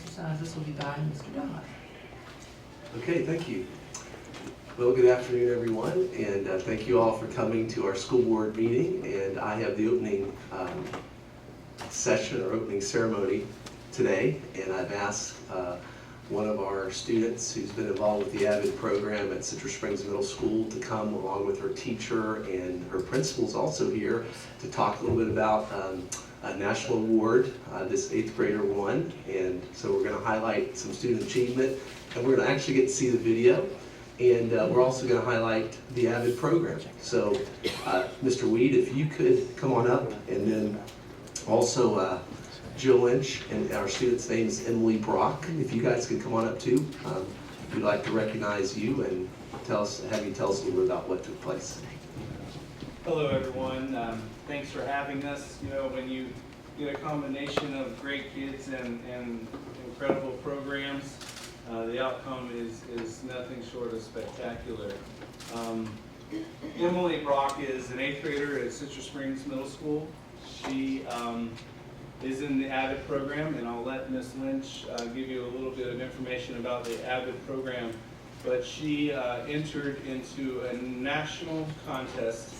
exercises will be by Mr. Dunlap. Okay, thank you. Well, good afternoon, everyone, and thank you all for coming to our school board meeting. And I have the opening session or opening ceremony today, and I've asked one of our students who's been involved with the AVID program at Citrus Springs Middle School to come along with her teacher, and her principal's also here to talk a little bit about a national award this 8th grader won. And so we're going to highlight some student achievement, and we're going to actually get to see the video. And we're also going to highlight the AVID program. So, Mr. Weed, if you could come on up, and then also Jill Lynch, and our student's name is Emily Brock. If you guys could come on up too, we'd like to recognize you and have you tell us a little bit about what took place. Hello, everyone. Thanks for having us. You know, when you get a combination of great kids and incredible programs, the outcome is nothing short of spectacular. Emily Brock is an 8th grader at Citrus Springs Middle School. She is in the AVID program, and I'll let Ms. Lynch give you a little bit of information about the AVID program. But she entered into a national contest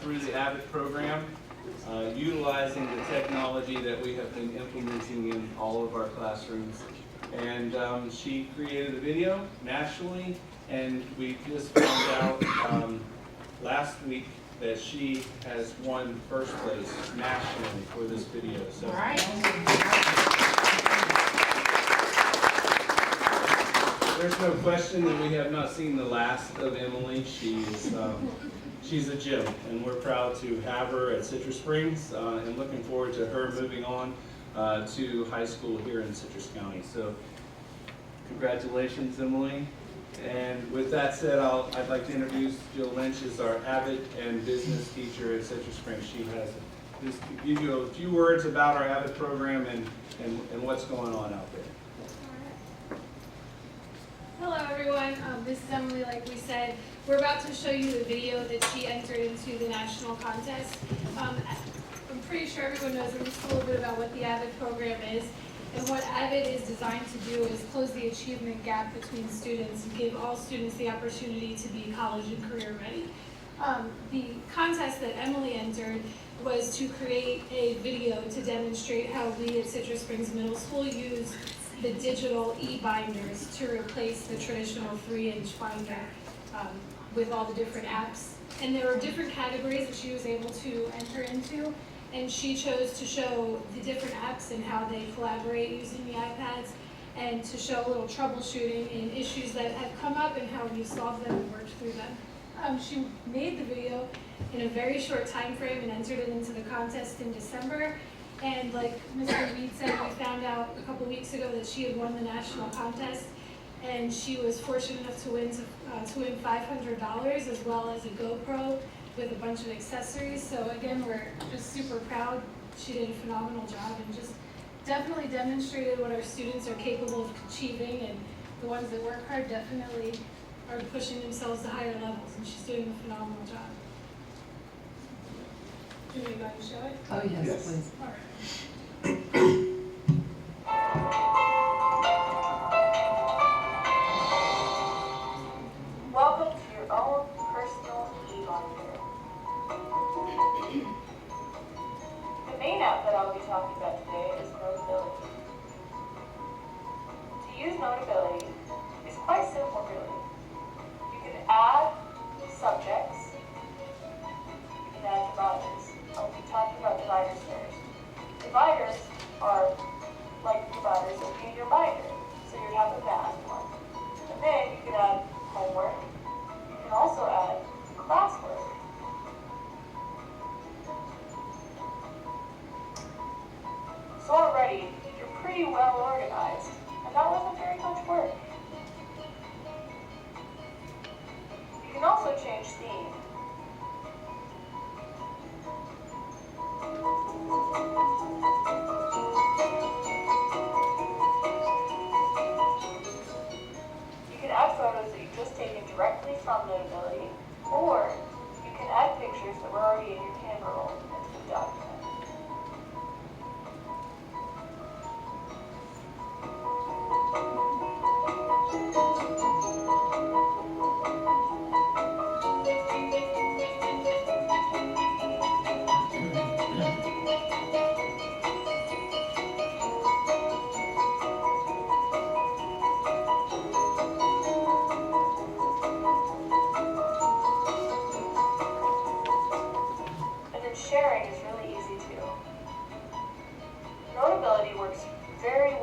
through the AVID program, utilizing the technology that we have been implementing in all of our classrooms. And she created a video nationally, and we just found out last week that she has won first place nationally for this video. So, All right. there's no question that we have not seen the last of Emily. She's a gem, and we're proud to have her at Citrus Springs, and looking forward to her moving on to high school here in Citrus County. So congratulations, Emily. And with that said, I'd like to introduce Jill Lynch, as our AVID and business teacher at Citrus Springs. She has just to give you a few words about our AVID program and what's going on out there. Hello everyone, this is Emily. Like we said, we're about to show you the video that she entered into the national contest. I'm pretty sure everyone knows at least a little bit about what the AVID program is. And what AVID is designed to do is close the achievement gap between students and give all students the opportunity to be college and career ready. The contest that Emily entered was to create a video to demonstrate how we at Citrus Springs Middle School use the digital e-binders to replace the traditional 3-inch binder with all the different apps. And there were different categories that she was able to enter into. And she chose to show the different apps and how they collaborate using the iPads, and to show a little troubleshooting in issues that have come up and how we solved them and worked through them. She made the video in a very short time frame and entered it into the contest in December. And like Mr. Reed said, we found out a couple weeks ago that she had won the national contest, and she was fortunate enough to win $500 as well as a GoPro with a bunch of accessories. So again, we're just super proud. She did a phenomenal job and just definitely demonstrated what our students are capable of achieving, and the ones that work hard definitely are pushing themselves to higher levels, and she's doing a phenomenal job. Do we go and show it? Oh, yes, Yes. please. All right. Welcome to your own personal e-binder. The main app that I'll be talking about today is Notability. To use Notability is quite simple, really. You can add subjects, you can add dividers. I'll be talking about dividers first. Dividers are like dividers that would be in your binder. So you'd have a math one. And then you can add homework. You can also add classwork. So already, you're pretty well organized, and that wasn't very much work. You can also change theme. You can add photos that you've just taken directly from Notability, or you can add pictures that were already in your camera roll into the document.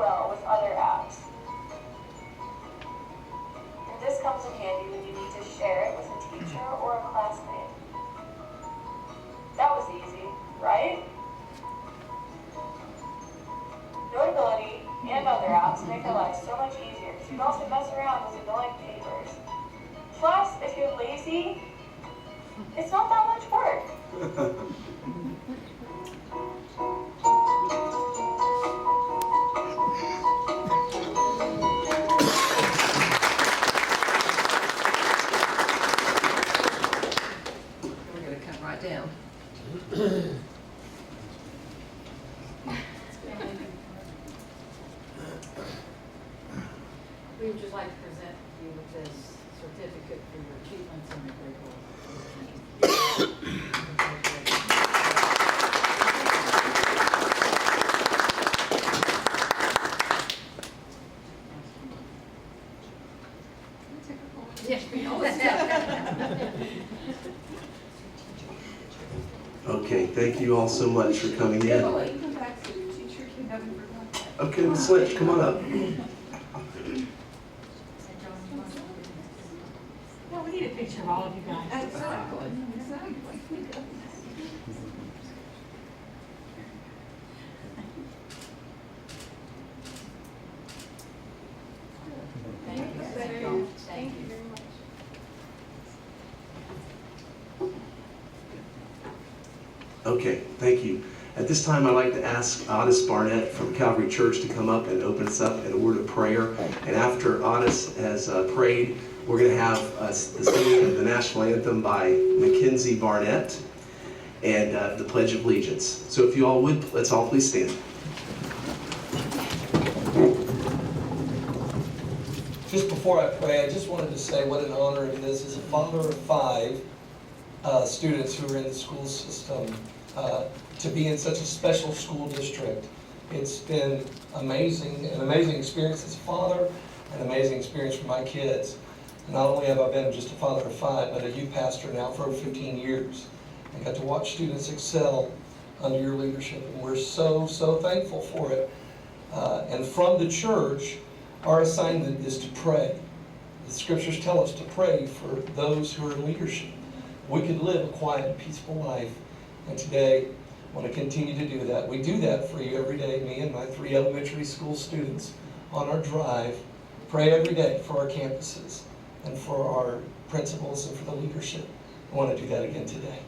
well with other apps. And this comes in handy when you need to share it with a teacher or a classmate. That was easy, right? Notability and other apps make our lives so much easier, so you don't have to mess around with annoying papers. Plus, if you're lazy, it's not that much work. We're gonna come right down. We would just like to present you with this certificate for your achievements and your Okay, thank you all so much for coming in. Emily, come back so your teacher can have you forgot that. Okay, Ms. Lynch, come on up. No, we need a picture of all of you guys. Exactly. Thank you. Thank you very much. Okay, thank you. At this time, I'd like to ask Otis Barnett from Calvary Church to come up and open us up in a word of prayer. And after Otis has prayed, we're going to have the singing of the national anthem by Mackenzie Barnett and the Pledge of Allegiance. So if you all would, let's all please stand. Just before I pray, I just wanted to say what an honor it is as a father of 5 students who are in the school system to be in such a special school district. It's been amazing, an amazing experience as a father, an amazing experience for my kids. And not only have I been just a father of 5, but a youth pastor now for over 15 years. I got to watch students excel under your leadership, and we're so, so thankful for it. And from the church, our assignment is to pray. The scriptures tell us to pray for those who are in leadership. We could live a quiet, peaceful life. And today, I want to continue to do that. We do that for you every day, me and my 3 elementary school students on our drive. Pray every day for our campuses and for our principals and for the leadership. I want to do that again today.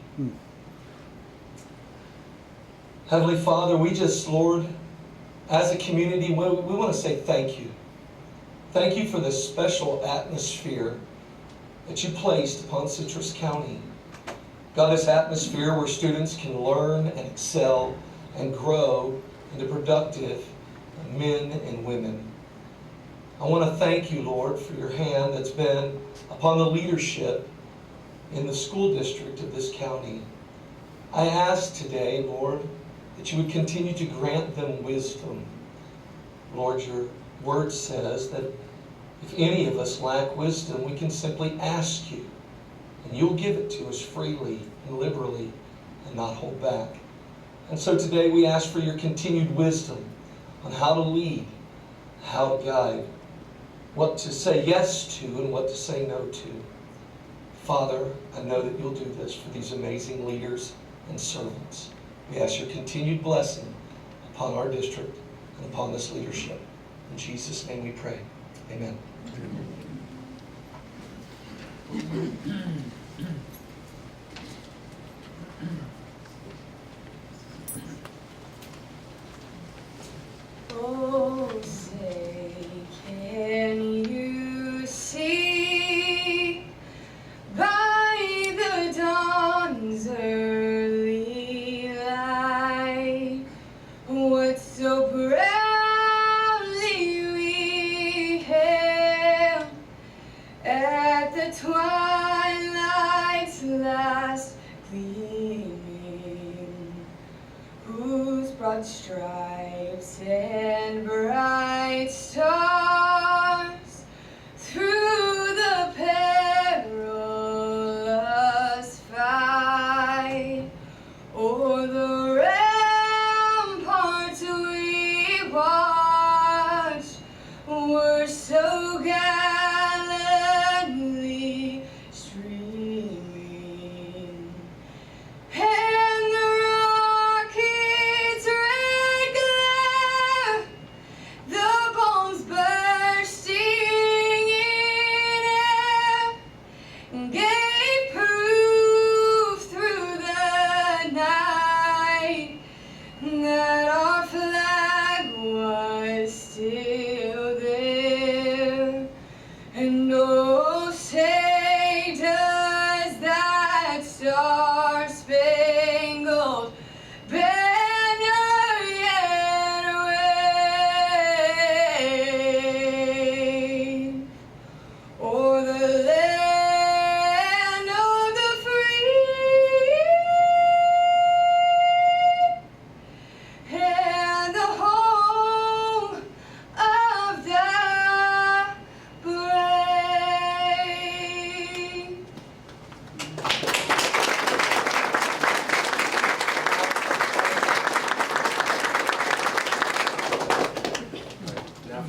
Heavenly Father, we just, Lord, as a community, we want to say thank you. Thank you for this special atmosphere that you placed upon Citrus County. God, this atmosphere where students can learn and excel and grow into productive men and women. I want to thank you, Lord, for your hand that's been upon the leadership in the school district of this county. I ask today, Lord, that you would continue to grant them wisdom. Lord, your word says that if any of us lack wisdom, we can simply ask you, and you'll give it to us freely and liberally and not hold back. And so today we ask for your continued wisdom on how to lead, how to guide, what to say yes to and what to say no to. Father, I know that you'll do this for these amazing leaders and servants. We ask your continued blessing upon our district and upon this leadership. In Jesus' name we pray. Amen. Oh, say, can you see by the dawn's early light what so proudly we hailed at the twilight's last gleaming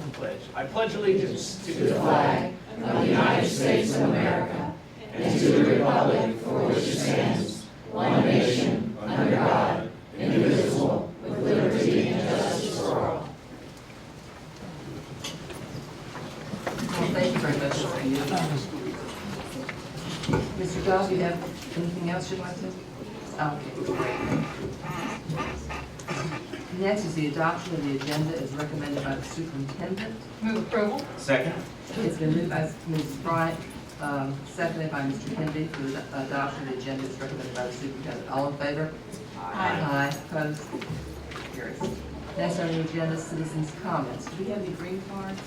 pledge. I pledge allegiance to the flag of the United States of America and to the republic for which it stands, one nation, under God, indivisible, with liberty and justice for all. Well, thank you very much. Mr. Dawes, do you have anything else you'd like to? Okay, great. Next is the adoption of the agenda as recommended by the superintendent. Move approval. Second. It's been moved by Mrs. Bryant, seconded by Mr. Kennedy for the adoption of the agenda as recommended by the superintendent. All in favor? Aye. Opposed? Carries. Next on the agenda, citizens' comments. Do we have any green cards?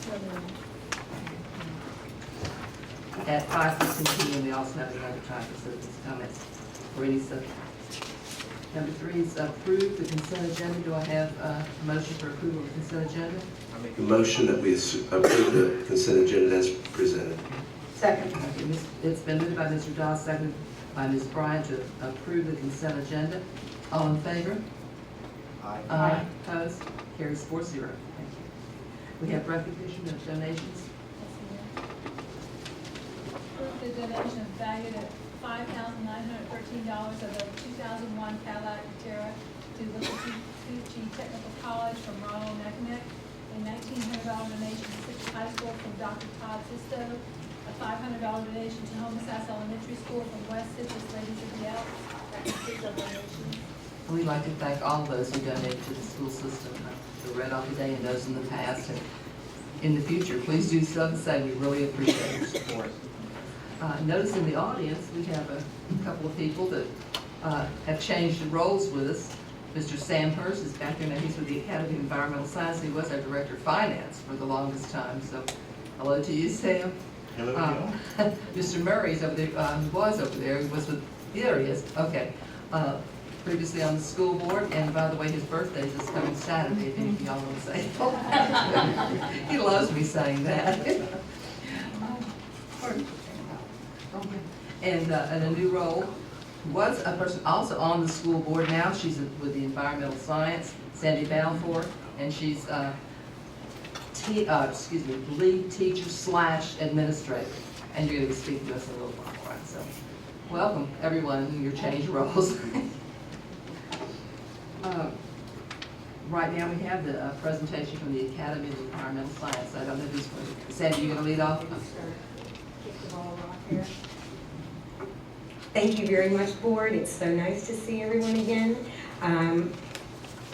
At 5:15 p.m., we also have another time for citizens' comments for any subject. Number 3 is approve the consent agenda. Do I have a motion for approval of the consent agenda? I make a motion that we approve the consent agenda as presented. Second. Okay, it's been moved by Mr. Dawes, seconded by Ms. Bryant to approve the consent agenda. All in favor? Aye. Opposed? Carries 4-0. Thank you. We have recognition of donations. Approve the donation of valued at $5,913 of the 2001 Cadillac Terra to Little Tucci Technical College from Ronald McNick. A $1,900 donation to Citrus High School from Dr. Todd Sisto. A $500 donation to Homosassa Elementary School from West Citrus Ladies of the Alps. That concludes our donations. We'd like to thank all of those who donated to the school system, the Red Off today and those in the past. And in the future, please do so the same. We really appreciate your support. Notice in the audience, we have a couple of people that have changed roles with us. Mr. Sam Hurst is back there now. He's with the Academy of Environmental Science. He was our Director of Finance for the longest time. So hello to you, Sam. Hello. Mr. Murray's over there, was over there. He was with, there he is. Okay. Previously on the school board, and by the way, his birthday is this coming Saturday, if any of y'all want to say it. He loves me saying that. And a new role, was a person also on the school board now. She's with the environmental science, Sandy Balfour, and she's lead teacher / administrator. And you're going to be speaking to us in a little while, right? So, welcome everyone in your changed roles. Right now we have the presentation from the Academy of Environmental Science. I don't know who's going to, Sandy, you going to lead off? Kick the ball off here. Thank you very much, board. It's so nice to see everyone again.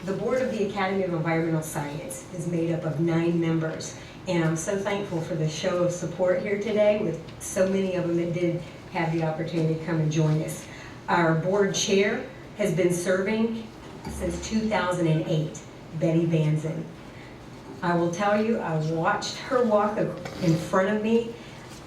The board of the Academy of Environmental Science is made up of 9 members, and I'm so thankful for the show of support here today with so many of them that did have the opportunity to come and join us. Our board chair has been serving since 2008, Betty Vanzen. I will tell you, I watched her walk in front of me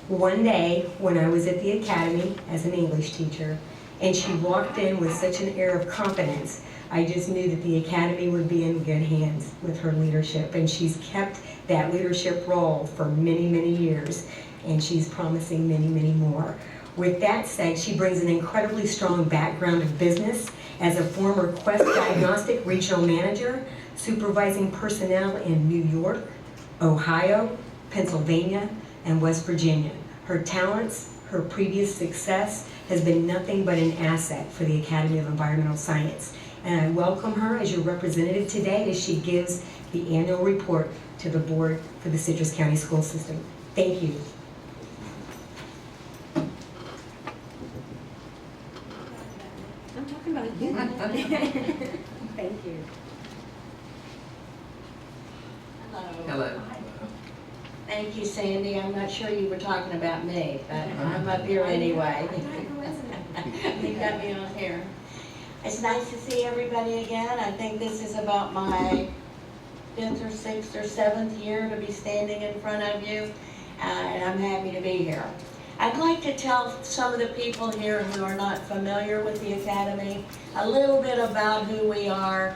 one day when I was at the academy as an English teacher, and she walked in with such an air of confidence. I just knew that the academy would be in good hands with her leadership, and she's kept that leadership role for many, many years, and she's promising many, many more. With that said, she brings an incredibly strong background of business as a former Quest Diagnostic Regional Manager, supervising personnel in New York, Ohio, Pennsylvania, and West Virginia. Her talents, her previous success has been nothing but an asset for the Academy of Environmental Science. And I welcome her as your representative today as she gives the annual report to the board for the Citrus County School System. Thank you. I'm talking about you. Thank you. Hello. Thank you, Sandy. I'm not sure you were talking about me, but I'm up here anyway. You got me on here. It's nice to see everybody again. I think this is about my 5th or 6th or 7th year to be standing in front of you, and I'm happy to be here. I'd like to tell some of the people here who are not familiar with the Academy a little bit about who we are,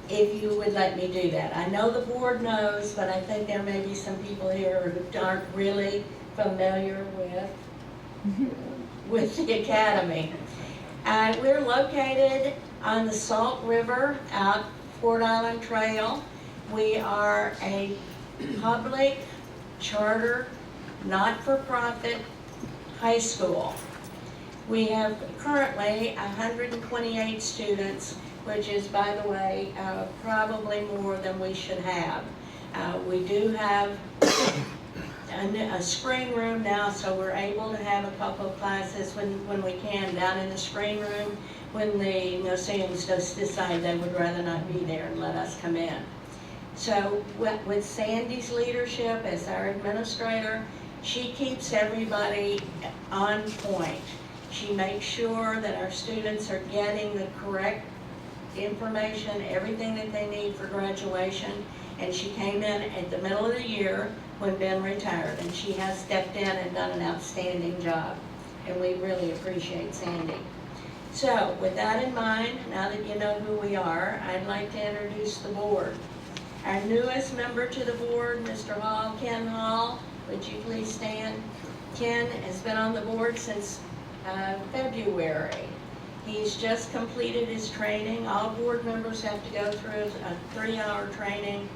if you would let me do that. I know the board knows, but I think there may be some people here who aren't really familiar with the Academy. We're located on the Salt River out Fort Island Trail. We are a public, charter, not-for-profit high school. We have currently 128 students, which is, by the way, probably more than we should have. We do have a screen room now, so we're able to have a couple of classes when we can down in the screen room when the museums just decide they would rather not be there and let us come in. So with Sandy's leadership as our administrator, she keeps everybody on point. She makes sure that our students are getting the correct information, everything that they need for graduation. And she came in at the middle of the year when Ben retired, and she has stepped in and done an outstanding job. And we really appreciate Sandy. So with that in mind, now that you know who we are, I'd like to introduce the board. Our newest member to the board, Mr. Hall, Ken Hall, would you please stand? Ken has been on the board since February. He's just completed his training. All board members have to go through a 3-hour training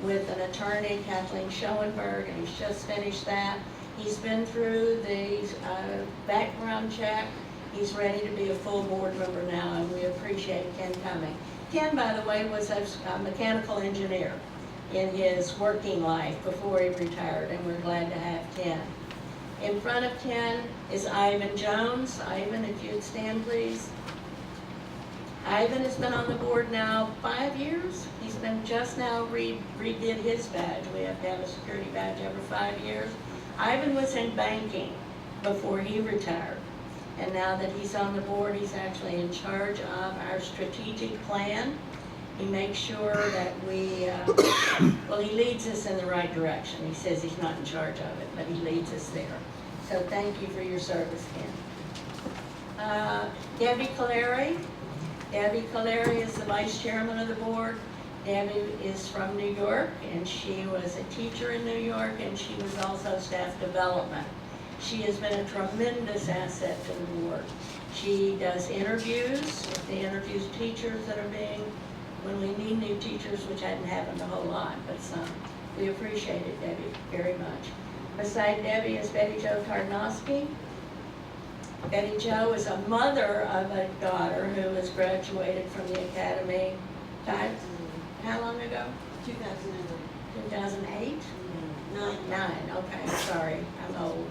with an attorney, Kathleen Schoenberg, and he's just finished that. He's been through the background check. He's ready to be a full board member now, and we appreciate Ken coming. Ken, by the way, was a mechanical engineer in his working life before he retired, and we're glad to have Ken. In front of Ken is Ivan Jones. Ivan, if you'd stand, please. Ivan has been on the board now 5 years. He's been just now redid his badge. We have to have a security badge every 5 years. Ivan was in banking before he retired. And now that he's on the board, he's actually in charge of our strategic plan. He makes sure that we, well, he leads us in the right direction. He says he's not in charge of it, but he leads us there. So thank you for your service, Ken. Debbie Caleri. Debbie Caleri is the vice chairman of the board. Debbie is from New York, and she was a teacher in New York, and she was also staff development. She has been a tremendous asset to the board. She does interviews. She interviews teachers that are being, when we need new teachers, which hadn't happened a whole lot, but some. We appreciate it, Debbie, very much. Beside Debbie is Betty Jo Tarnowski. Betty Jo is a mother of a daughter who has graduated from the academy. How long ago? 2008? 9, okay, I'm sorry, I'm old.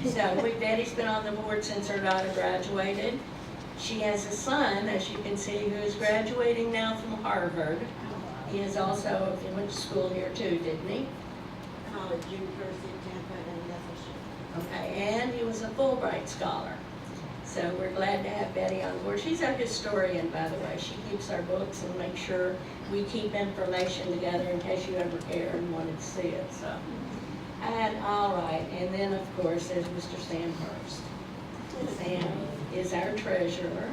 So Betty's been on the board since her daughter graduated. She has a son, as you can see, who is graduating now from Harvard. He is also, he went to school here too, didn't he? College, University of Tampa, and Memphis. Okay, and he was a Fulbright scholar. So we're glad to have Betty on board. She's our historian, by the way. She keeps our books and makes sure we keep information together in case you ever care and wanted to see it. So, and all right, and then of course there's Mr. Sam Hurst. Sam is our treasurer,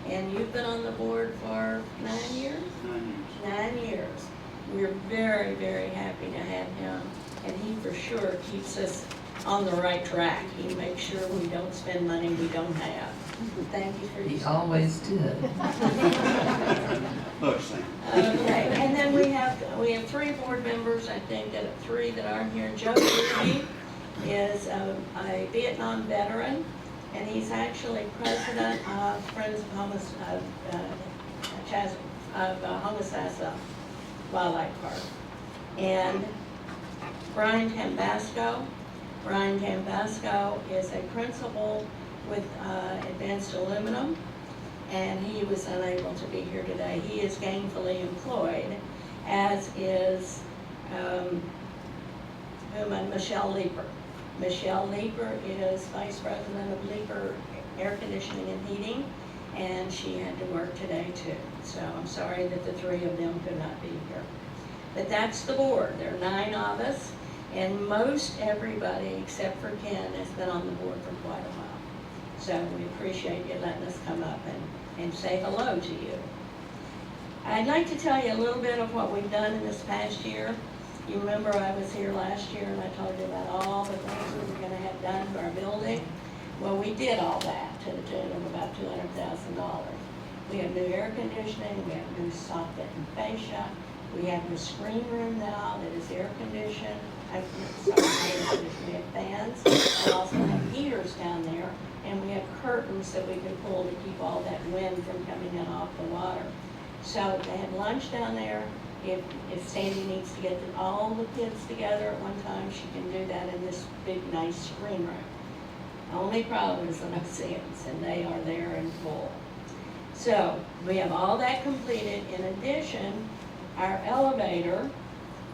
and you've been on the board for 9 years? 9 years. We're very, very happy to have him, and he for sure keeps us on the right track. He makes sure we don't spend money we don't have. Thank you for your He always did. Okay, and then we have 3 board members, I think, 3 that aren't here. Joe Ruby is a Vietnam veteran, and he's actually president of Friends of Homosassa Wildlife Park. And Brian Tambasco. Brian Tambasco is a principal with Advanced Aluminum, and he was unable to be here today. He is gainfully employed, as is Michelle Leeper. Michelle Leeper is Vice President of Leeper Air Conditioning and Heating, and she had to work today too. So I'm sorry that the 3 of them could not be here. But that's the board. There are 9 of us, and most everybody except for Ken has been on the board for quite a while. So we appreciate you letting us come up and say hello to you. I'd like to tell you a little bit of what we've done in this past year. You remember I was here last year and I told you about all the things we were going to have done to our building. Well, we did all that to the tune of about $200,000. We have new air conditioning, we have new soffit and fascia, We have a screen room now that is air conditioned. We have fans. We also have heaters down there, and we have curtains that we can pull to keep all that wind from coming in off the water. So they have lunch down there. If Sandy needs to get all the kids together at one time, she can do that in this big, nice screen room. Only problem is the museums, and they are there in full. So we have all that completed. In addition, our elevator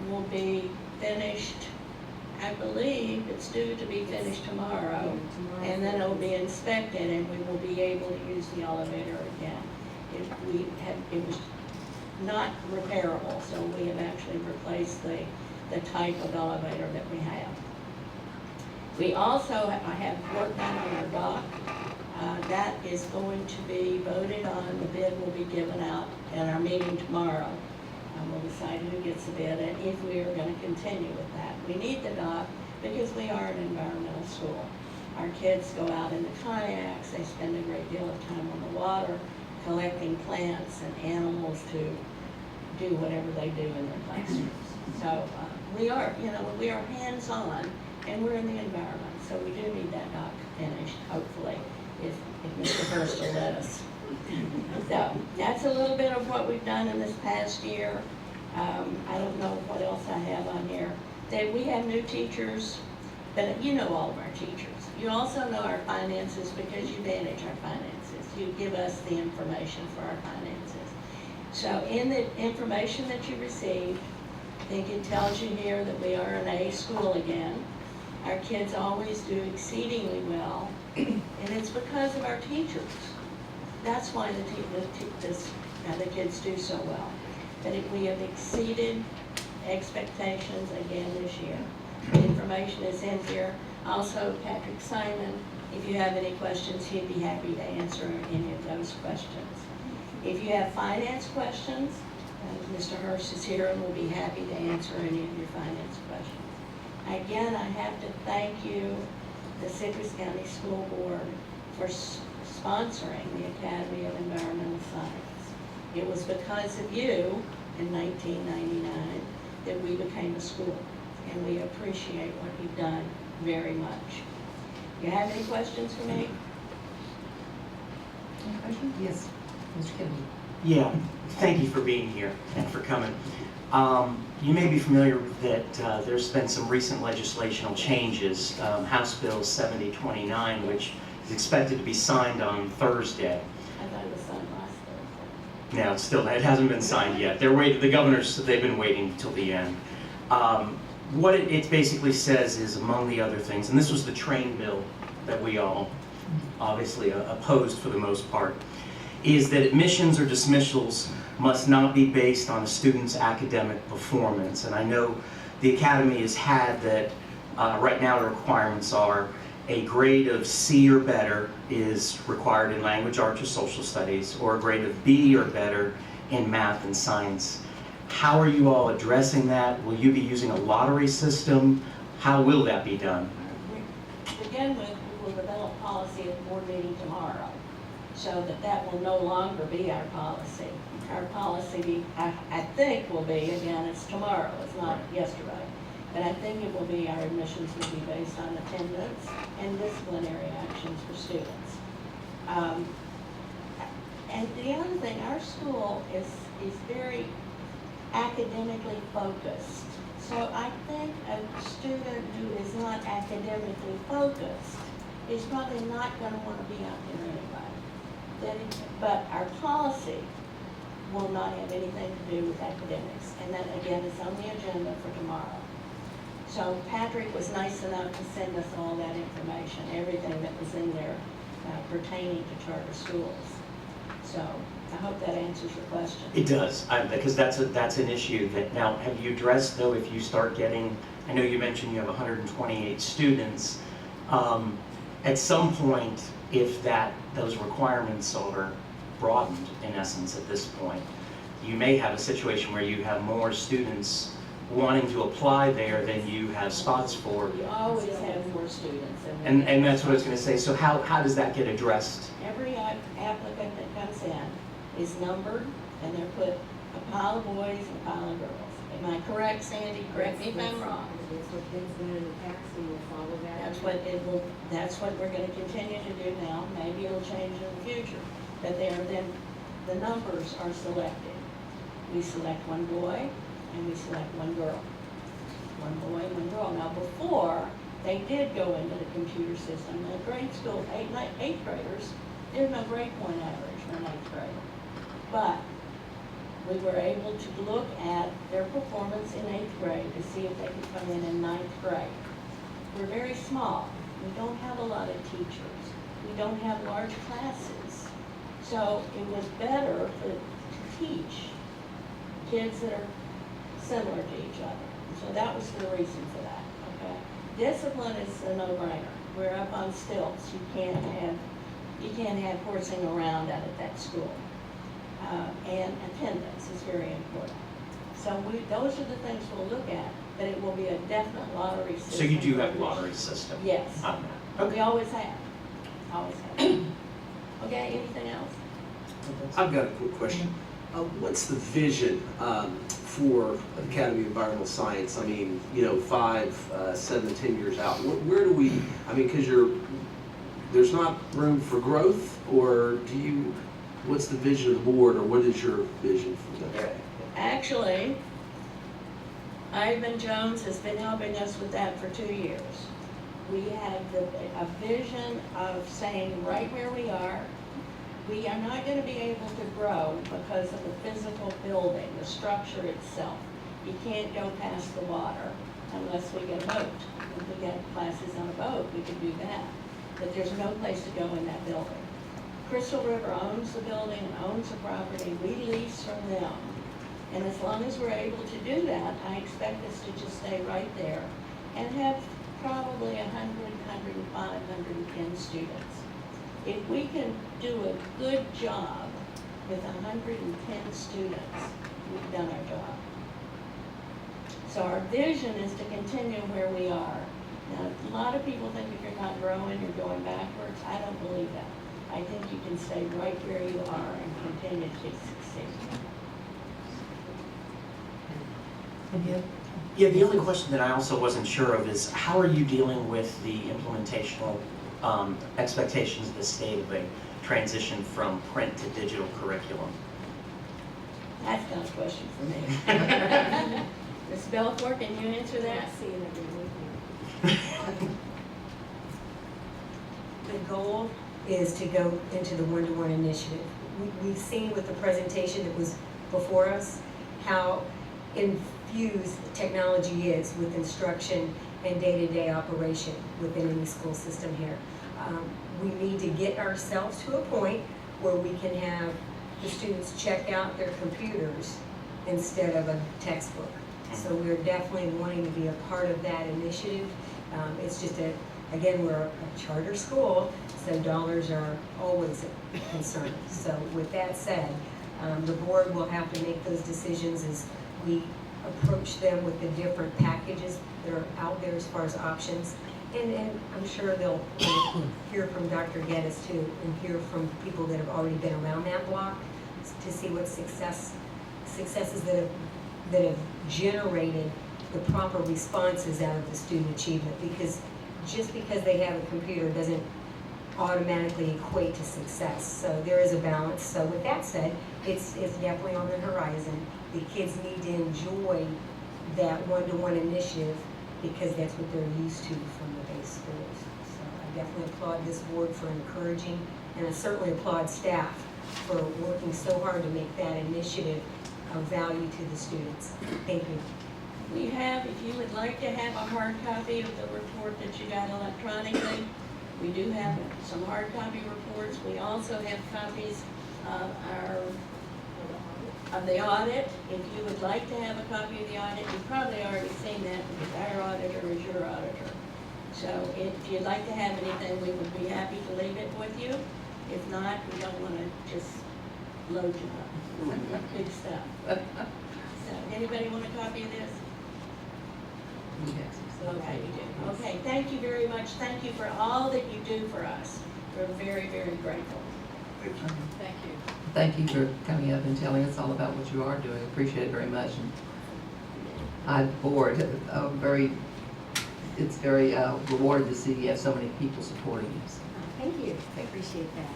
will be finished, I believe it's due to be finished tomorrow, and then it'll be inspected, and we will be able to use the elevator again. It was not repairable, so we have actually replaced the type of elevator that we have. We also have work done on our dock. That is going to be voted on. The bid will be given out at our meeting tomorrow. We'll decide who gets the bid and if we are going to continue with that. We need the dock because we are an environmental school. Our kids go out in the kayaks. They spend a great deal of time on the water collecting plants and animals to do whatever they do in their classrooms. So we are hands-on, and we're in the environment. So we do need that dock finished, hopefully, if Mr. Hurst will let us. So that's a little bit of what we've done in this past year. I don't know what else I have on here. We have new teachers, but you know all of our teachers. You also know our finances because you manage our finances. You give us the information for our finances. So in the information that you received, I think it tells you here that we are an A school again. Our kids always do exceedingly well, and it's because of our teachers. That's why the kids do so well. But we have exceeded expectations again this year. The information is in here. Also, Patrick Simon, if you have any questions, he'd be happy to answer any of those questions. If you have finance questions, Mr. Hurst is here and will be happy to answer any of your finance questions. Again, I have to thank you, the Citrus County School Board, for sponsoring the Academy of Environmental Science. It was because of you in 1999 that we became a school, and we appreciate what you've done very much. You have any questions for me? Any questions? Yes, Mr. Kennedy. Yeah, thank you for being here and for coming. You may be familiar that there's been some recent legislational changes, House Bill 7029, which is expected to be signed on Thursday. I thought it was signed last Thursday. No, it hasn't been signed yet. The governors, they've been waiting until the end. What it basically says is, among the other things, and this was the train bill that we all obviously opposed for the most part, is that admissions or dismissals must not be based on a student's academic performance. And I know the Academy has had that right now the requirements are a grade of C or better is required in language, arts, or social studies, or a grade of B or better in math and science. How are you all addressing that? Will you be using a lottery system? How will that be done? To begin with, we will develop policy at the board meeting tomorrow, so that will no longer be our policy. Our policy, I think, will be, again, it's tomorrow, it's not yesterday, but I think it will be, our admissions will be based on attendance and disciplinary actions for students. And the other thing, our school is very academically focused. So I think a student who is not academically focused is probably not going to want to be out there anyway. But our policy will not have anything to do with academics. And that, again, is on the agenda for tomorrow. So Patrick was nice enough to send us all that information, everything that was in there pertaining to charter schools. So I hope that answers your question. It does, because that's an issue that, now, have you addressed, though, if you start getting, I know you mentioned you have 128 students, at some point, if those requirements are broadened, in essence, at this point, you may have a situation where you have more students wanting to apply there than you have spots for. You always have more students. And that's what I was going to say. So how does that get addressed? Every applicant that comes in is numbered, and they're put pile of boys and a pile of girls. Am I correct, Sandy? Correct me if I'm wrong. That's what things been in the past, and we'll follow that. That's what we're gonna continue to do now. Maybe it'll change in the future. But the numbers are selected. We select one boy and we select one girl. One boy and one girl. Now before, they did go into the computer system. In grade school, eighth graders, there's no grade point average for an eighth grader. But we were able to look at their performance in eighth grade to see if they could come in ninth grade. We're very small. We don't have a lot of teachers. We don't have large classes. So it was better to teach kids that are similar to each other. So that was the reason for that, okay? Discipline is a no-brainer. We're up on stilts. You can't have horsing around out at that school. And attendance is very important. So those are the things we'll look at, but it will be a definite lottery system. So you do have a lottery system? Yes. On that? We always have. Always have. Okay, anything else? I've got a quick question. What's the vision for Academy of Environmental Science? I mean, 5, 7, 10 years out. Where do we? I mean, because there's not room for growth, or what's the vision of the board, or what is your vision for that? Actually, Ivan Jones has been helping us with that for 2 years. We have a vision of saying right where we are not going to be able to grow because of the physical building, the structure itself. You can't go past the water unless we get a boat. If we get classes on a boat, we can do that. But there's no place to go in that building. Crystal River owns the building, owns the property. We lease from them. And as long as we're able to do that, I expect us to just stay right there and have probably 100, 105, 110 students. If we can do a good job with 110 students, we've done our job. So our vision is to continue where we are. Now, a lot of people think if you're not growing, you're going backwards. I don't believe that. I think you can stay right where you are and continue to succeed. Yeah, the only question that I also wasn't sure of is how are you dealing with the implementational expectations of the state of a transition from print to digital curriculum? That's not a question for me. Ms. Belfour, can you answer that? The goal is to go into the one-to-one initiative. We've seen with the presentation that was before us how infused technology is with instruction and day-to-day operation within any school system here. We need to get ourselves to a point where we can have the students check out their computers instead of a textbook. So we're definitely wanting to be a part of that initiative. It's just again, we're a charter school, so dollars are always a concern. So with that said, the board will have to make those decisions as we approach them with the different packages that are out there as far as options. And I'm sure they'll hear from Dr. Geddes too, and hear from people that have already been around that block to see what successes that have generated the proper responses out of the student achievement. Because just because they have a computer doesn't automatically equate to success. So there is a balance. So with that said, it's definitely on the horizon. The kids need to enjoy that one-to-one initiative because that's what they're used to from the base schools. So I definitely applaud this board for encouraging, and I certainly applaud staff for working so hard to make that initiative of value to the students. Thank you. We have, if you would like to have a hard copy of the report that you got electronically, we do have some hard copy reports. We also have copies of the audit. If you would like to have a copy of the audit, you've probably already seen that because our auditor is your auditor. So if you'd like to have anything, we would be happy to leave it with you. If not, we don't want to just load you up. Big stuff. So anybody want a copy of this? Yes. Okay, you do. Okay, thank you very much. Thank you for all that you do for us. We're very, very grateful. Thank you. Thank you. Thank you for coming up and telling us all about what you are doing. Appreciate it very much. And I'm bored. It's very rewarding to see you have so many people supporting you. So, Thank you, I appreciate that.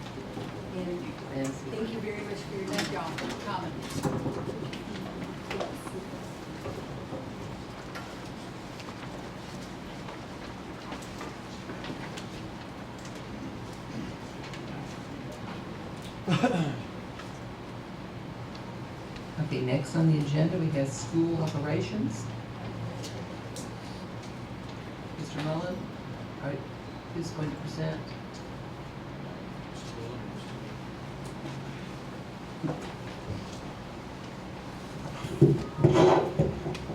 And Nancy. thank you very much for your Thank y'all for coming. Okay, next on the agenda, we have school operations. Mr. Mullen, all right, who's going to present?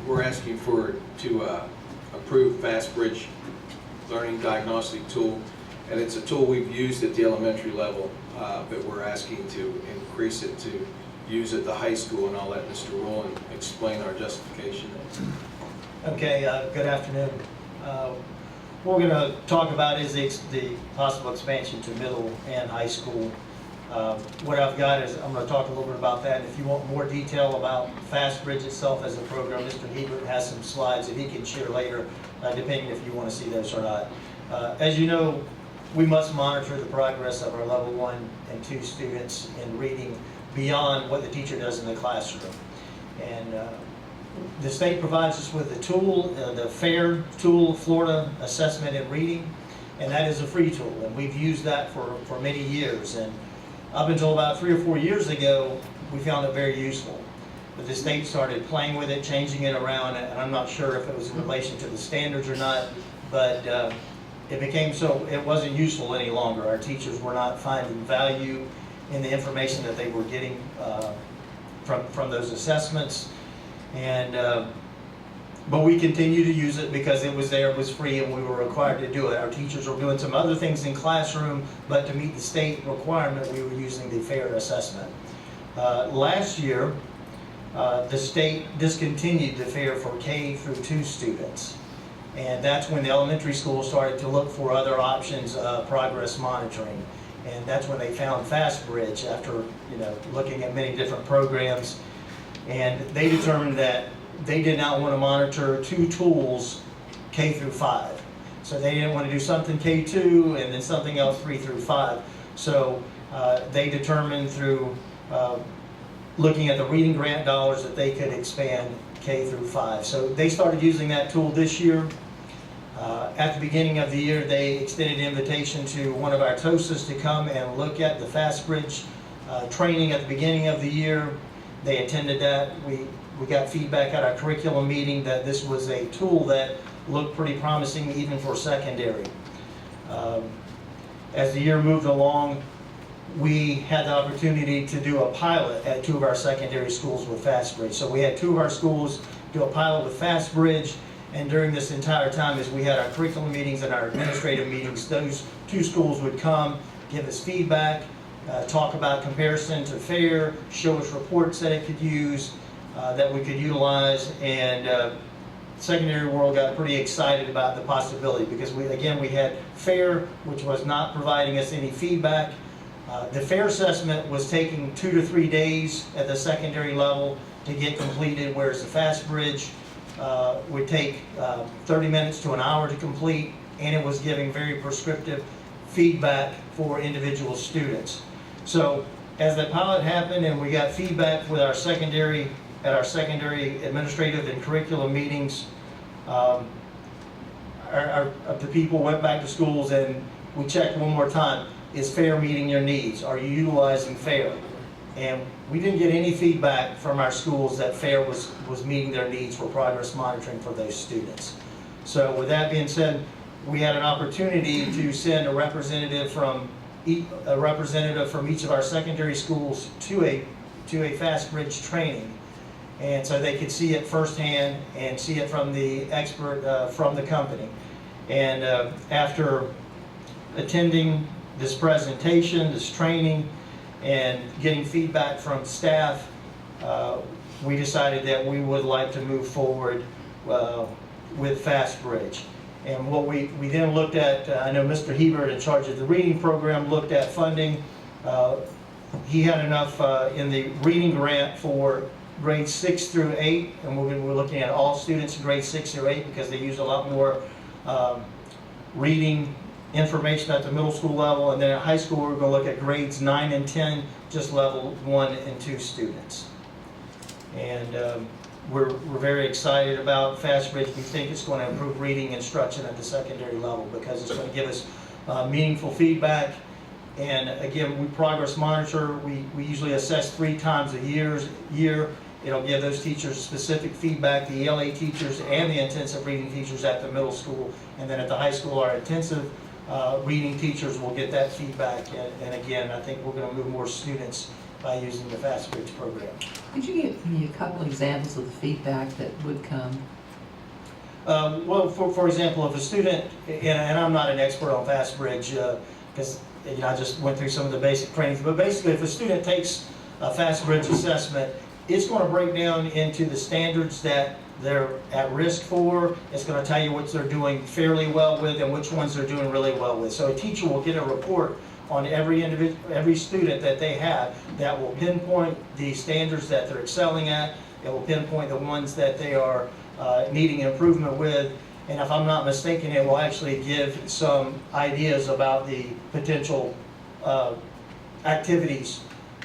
We're asking to approve FastBridge Learning Diagnostic Tool, and it's a tool we've used at the elementary level, but we're asking to increase it to use at the high school, and I'll let Mr. Rowland explain our justification. Okay, good afternoon. What we're going to talk about is the possible expansion to middle and high school. What I've got is, I'm going to talk a little bit about that. If you want more detail about FastBridge itself as a program, Mr. Hebert has some slides that he can share later, depending if you want to see those or not. As you know, we must monitor the progress of our level 1 and 2 students in reading beyond what the teacher does in the classroom. And the state provides us with the tool, the FAIR tool, Florida Assessment in Reading, and that is a free tool, and we've used that for many years. And up until about 3 or 4 years ago, we found it very useful. But the state started playing with it, changing it around, and I'm not sure if it was in relation to the standards or not, but it became so it wasn't useful any longer. Our teachers were not finding value in the information that they were getting from those assessments. And but we continue to use it because it was there, it was free, and we were required to do it. Our teachers were doing some other things in classroom, but to meet the state requirement, we were using the FAIR assessment. Last year, the state discontinued the FAIR for K through 2 students. And that's when the elementary school started to look for other options of progress monitoring. And that's when they found FastBridge after looking at many different programs. And they determined that they did not want to monitor 2 tools K through 5. So they didn't want to do something K2 and then something else 3 through 5. So they determined through looking at the reading grant dollars that they could expand K through 5. So they started using that tool this year. At the beginning of the year, they extended an invitation to one of our TOSAs to come and look at the FastBridge training at the beginning of the year. They attended that. We got feedback at our curriculum meeting that this was a tool that looked pretty promising even for secondary. As the year moved along, we had the opportunity to do a pilot at 2 of our secondary schools with FastBridge. So we had 2 of our schools do a pilot with FastBridge, and during this entire time, as we had our curriculum meetings and our administrative meetings, those 2 schools would come, give us feedback, talk about comparison to FAIR, show us reports that it could use, that we could utilize, and secondary world got pretty excited about the possibility because we had FAIR, which was not providing us any feedback. The FAIR assessment was taking 2 to 3 days at the secondary level to get completed, whereas the FastBridge would take 30 minutes to an hour to complete, and it was giving very prescriptive feedback for individual students. So as that pilot happened and we got feedback with our secondary administrative and curriculum meetings, the people went back to schools and we checked one more time. Is FAIR meeting your needs? Are you utilizing FAIR? And we didn't get any feedback from our schools that FAIR was meeting their needs for progress monitoring for those students. So with that being said, we had an opportunity to send a representative from each of our secondary schools to a FastBridge training. And so they could see it firsthand and see it from the expert from the company. And after attending this presentation, this training, and getting feedback from staff, we decided that we would like to move forward with FastBridge. And what we then looked at, I know Mr. Hebert, in charge of the reading program, looked at funding. he had enough in the reading grant for grades 6 through 8, and we're looking at all students in grades 6 through 8 because they use a lot more reading information at the middle school level, and then at high school we're going to look at grades 9 and 10, just level 1 and 2 students. And we're very excited about FastBridge. We think it's going to improve reading instruction at the secondary level because it's going to give us meaningful feedback. And again, we progress monitor. We usually assess 3 times a year. It'll give those teachers specific feedback, the ELA teachers and the intensive reading teachers at the middle school. And then at the high school, our intensive reading teachers will get that feedback. And again, I think we're going to move more students by using the FastBridge program. Could you give me a couple examples of the feedback that would come? Well, for example, if a student, and I'm not an expert on FastBridge because I just went through some of the basic trainings, but basically if a student takes a FastBridge assessment, it's going to break down into the standards that they're at risk for. It's going to tell you what they're doing fairly well with and which ones they're doing really well with. So a teacher will get a report on every student that they have that will pinpoint the standards that they're excelling at. It will pinpoint the ones that they are needing improvement with. And if I'm not mistaken, it will actually give some ideas about the potential activities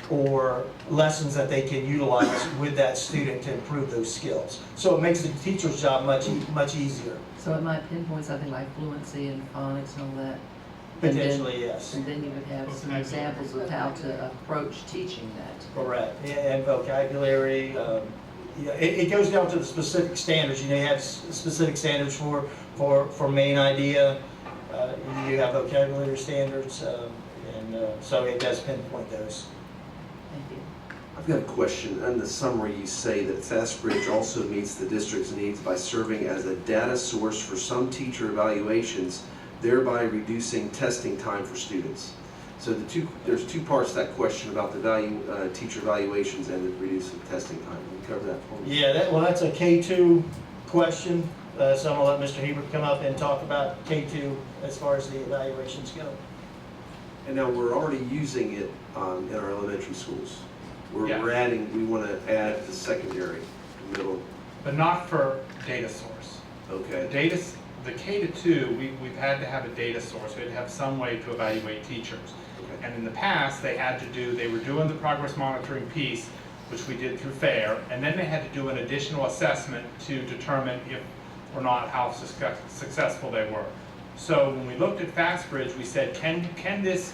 or lessons that they can utilize with that student to improve those skills. So it makes the teacher's job much easier. So it might pinpoint something like fluency and phonics and all that? Potentially, yes. And then you would have some examples of how to approach teaching that. Correct. And vocabulary. It goes down to the specific standards. You have specific standards for main idea. You have vocabulary standards, so it does pinpoint those. Thank you. I've got a question. In the summary, you say that FastBridge also meets the district's needs by serving as a data source for some teacher evaluations, thereby reducing testing time for students. So there's 2 parts to that question about the teacher evaluations and the reducing testing time. Can you cover that for me? Yeah, that's a K2 question. So I'm going to let Mr. Hebert come up and talk about K2 as far as the evaluations go. And now we're already using it in our elementary schools. We want to add the secondary, middle. But not for data source. Okay. The K-2, we've had to have a data source. We had to have some way to evaluate teachers. Okay. And in the past, they were doing the progress monitoring piece, which we did through FAIR, and then they had to do an additional assessment to determine if or not how successful they were. So when we looked at FastBridge, we said, can this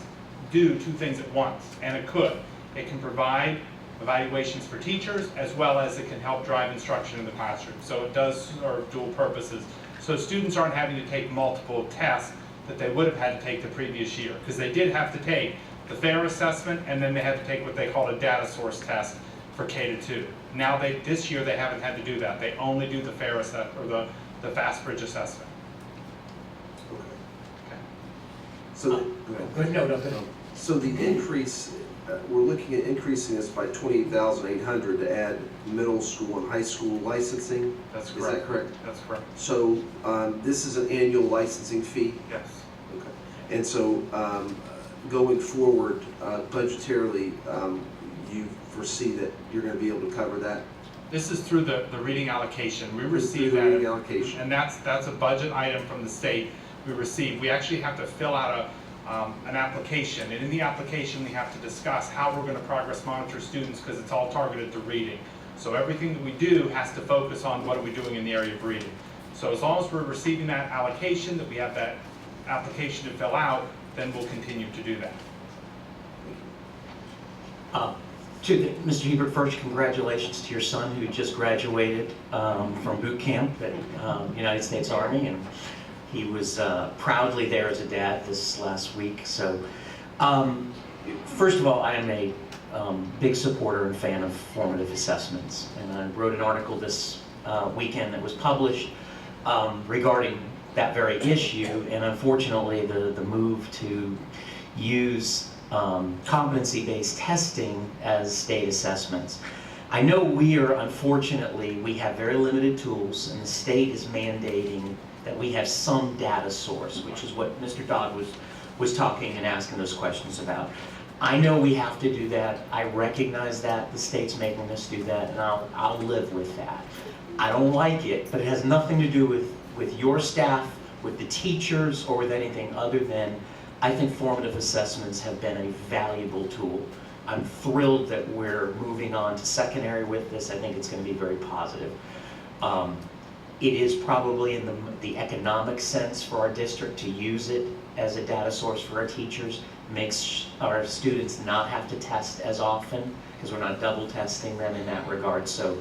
do 2 things at once? And it could. It can provide evaluations for teachers as well as it can help drive instruction in the classroom. So it does serve dual purposes. So students aren't having to take multiple tests that they would have had to take the previous year, because they did have to take the FAIR assessment and then they had to take what they called a data source test for K-2. Now this year they haven't had to do that. They only do the FAIR assessment or the FastBridge assessment. Okay. So So the increase, we're looking at increasing this by $28,800 to add middle school and high school licensing. That's correct. Is that correct? That's correct. So this is an annual licensing fee? Yes. Okay. And so going forward, budgetarily, you foresee that you're going to be able to cover that? This is through the reading allocation. We receive the that, reading allocation. And that's a budget item from the state we receive. We actually have to fill out an application, and in the application we have to discuss how we're going to progress monitor students, because it's all targeted to reading. So everything that we do has to focus on what are we doing in the area of reading. So as long as we're receiving that allocation, that we have that application to fill out, then we'll continue to do that. Mr. Hebert, first, congratulations to your son who just graduated from boot camp at United States Army, and he was proudly there as a dad this last week. So, first of all, I am a big supporter and fan of formative assessments, and I wrote an article this weekend that was published regarding that very issue, and unfortunately the move to use competency-based testing as state assessments. I know we have very limited tools, and the state is mandating that we have some data source, which is what Mr. Dodd was talking and asking those questions about. I know we have to do that. I recognize that. The state's making us do that, and I'll live with that. I don't like it, but it has nothing to do with your staff, with the teachers, or with anything other than I think formative assessments have been a valuable tool. I'm thrilled that we're moving on to secondary with this. I think it's going to be very positive. It is probably in the economic sense for our district to use it as a data source for our teachers. Makes our students not have to test as often because we're not double testing them in that regard. So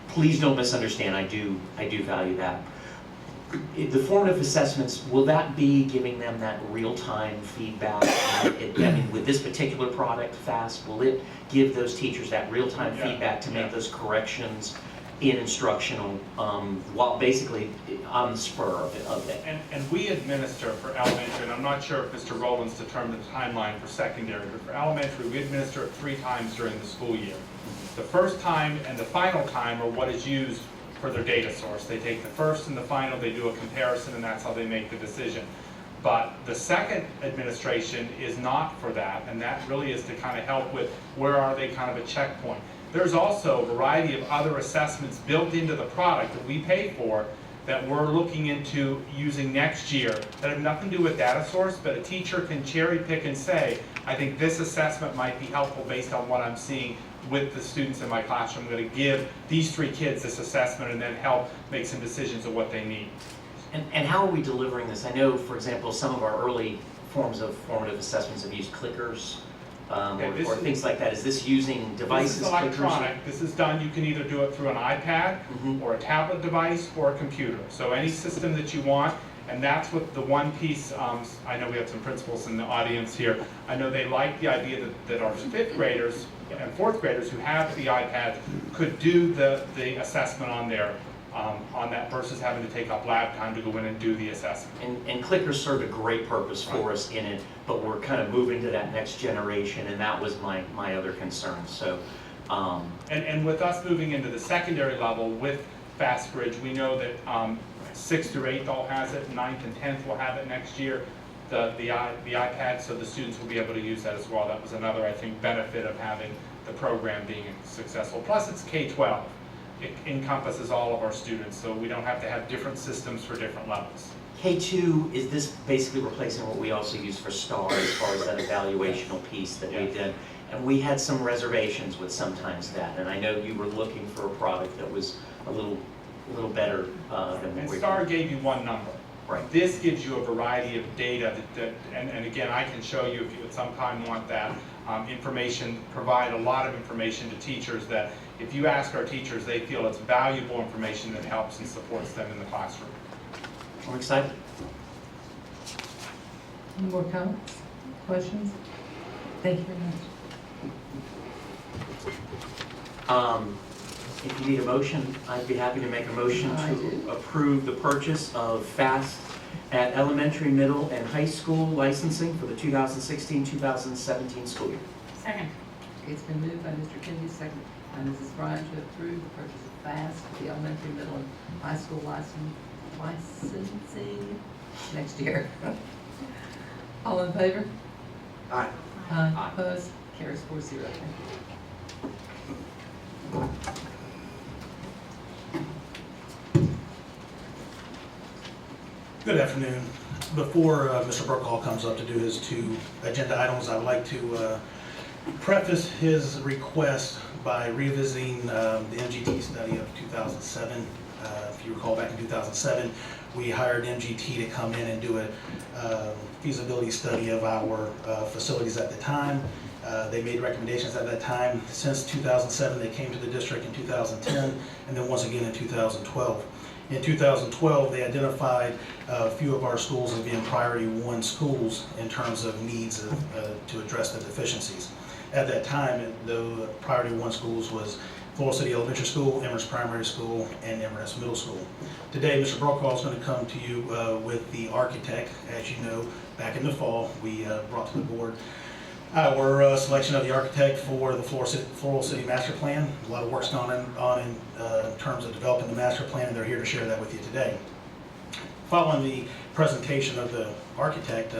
please don't misunderstand. I do value that. The formative assessments, will that be giving them that real-time feedback? I mean, with this particular product, FAST, will it give those teachers that real-time feedback to make those corrections in instructional, while basically on the spur of it? And we administer for elementary, and I'm not sure if Mr. Rowland's determined the timeline for secondary, but for elementary, we administer it 3 times during the school year. The first time and the final time are what is used for their data source. They take the first and the final, they do a comparison, and that's how they make the decision. But the second administration is not for that, and that really is to kind of help with where are they kind of a checkpoint. There's also a variety of other assessments built into the product that we pay for that we're looking into using next year that have nothing to do with data source, but a teacher can cherry pick and say, I think this assessment might be helpful based on what I'm seeing with the students in my classroom. I'm going to give these 3 kids this assessment and then help make some decisions of what they need. And how are we delivering this? I know, for example, some of our early forms of formative assessments have used clickers or things like that. Is this using devices? This is electronic. Clickers? This is done, you can either do it through an iPad or a tablet device or a computer. So any system that you want. And that's what the one piece, I know we have some principals in the audience here. I know they like the idea that our 5th graders and 4th graders who have the iPad could do the assessment on there, on that versus having to take up lab time to go in and do the assessment. And clickers served a great purpose for us in it, but we're kind of moving to that next generation, and that was my other concern. So, and with us moving into the secondary level with FastBridge, we know that 6th through 8th all has it, 9th and 10th will have it next year, the iPad, so the students will be able to use that as well. That was another, I think, benefit of having the program being successful. Plus, it's K-12. It encompasses all of our students, so we don't have to have different systems for different levels. K2, is this basically replacing what we also use for STAR as far as that evaluational piece that we did? And we had some reservations with sometimes that, and I know you were looking for a product that was a little better than what And we STAR gave you one number. Right. This gives you a variety of data and again, I can show you if you at some time want that information, provide a lot of information to teachers that if you ask our teachers, they feel it's valuable information that helps and supports them in the classroom. I'm excited. Any more comments, questions? Thank you very much. If you need a motion, I'd be happy to make a motion to approve the purchase of FAST at elementary, middle, and high school licensing for the 2016-2017 school year. Second. It's been moved by Mr. Kennedy, second by Mrs. Bryan, to approve the purchase of FAST for the elementary, middle, and high school licensing next year. All in favor? Aye. Aye. Opposed? Carries 4-0. Thank you. Good afternoon. Before Mr. Burkhall comes up to do his 2 agenda items, I'd like to preface his request by revisiting the MGT study of 2007. If you recall, back in 2007, we hired MGT to come in and do a feasibility study of our facilities at the time. They made recommendations at that time. Since 2007, they came to the district in 2010, and then once again in 2012. In 2012, they identified a few of our schools as being priority 1 schools in terms of needs to address the deficiencies. At that time, the priority 1 schools was Floral City Elementary School, Emrys Primary School, and Emrys Middle School. Today, Mr. Brokaw is going to come to you with the architect. As you know, back in the fall, we brought to the board our selection of the architect for the Floral City Master Plan. A lot of work's gone on in terms of developing the master plan, and they're here to share that with you today. Following the presentation of the architect,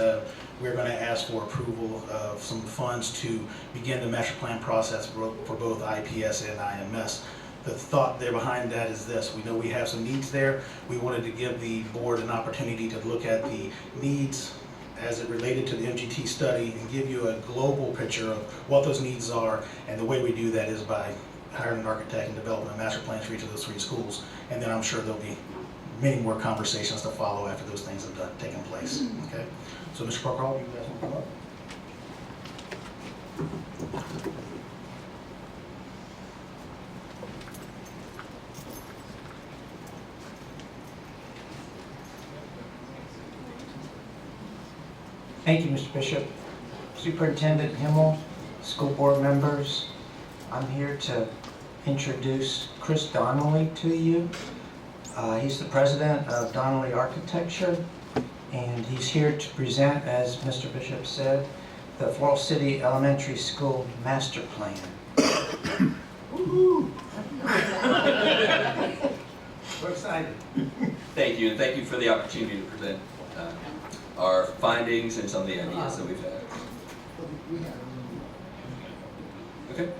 we're going to ask for approval of some funds to begin the master plan process for both IPS and IMS. The thought there behind that is this: we know we have some needs there. We wanted to give the board an opportunity to look at the needs as it related to the MGT study and give you a global picture of what those needs are. And the way we do that is by hiring an architect and developing a master plan for each of those 3 schools. And then I'm sure there'll be many more conversations to follow after those things have taken place. Okay. So, Mr. Parker, you guys want to come up? Thank you, Mr. Bishop. Superintendent Himmel, school board members, I'm here to introduce Chris Donnelly to you. He's the president of Donnelly Architecture, and he's here to present, as Mr. Bishop said, the Floral City Elementary School Master Plan. We're excited. Thank you, and thank you for the opportunity to present our findings and some of the ideas that we've had. Okay.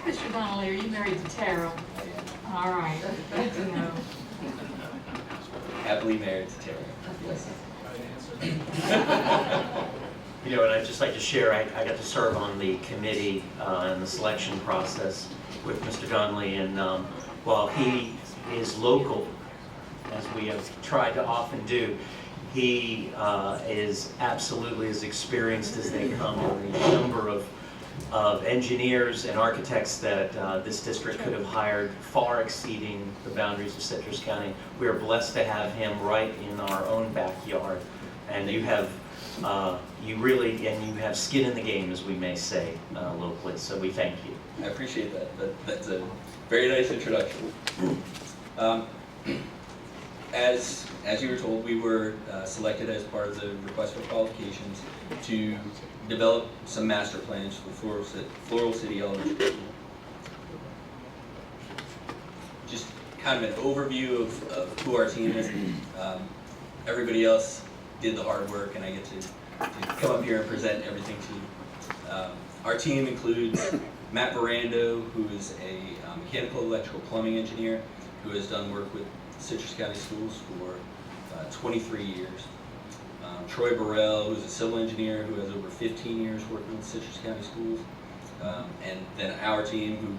Mr. Donnelly, are you married to Tara? All right, good to know. Happily married to Terry. You know, and I'd just like to share, I got to serve on the committee in the selection process with Mr. Donnelly, and while he is local, as we have tried to often do, he is absolutely as experienced as they come on the number of engineers and architects that this district could have hired, far exceeding the boundaries of Citrus County. We are blessed to have him right in our own backyard, and you have you have skin in the game, as we may say locally. So we thank you. I appreciate that. That's a very nice introduction. As you were told, we were selected as part of the request for qualifications to develop some master plans for Floral City Elementary School. Just kind of an overview of who our team is. Everybody else did the hard work, and I get to come up here and present everything to you. Our team includes Matt Verando, who is a mechanical, electrical, plumbing engineer who has done work with Citrus County Schools for 23 years. Troy Burrell, who's a civil engineer who has over 15 years working with Citrus County Schools. And then our team, who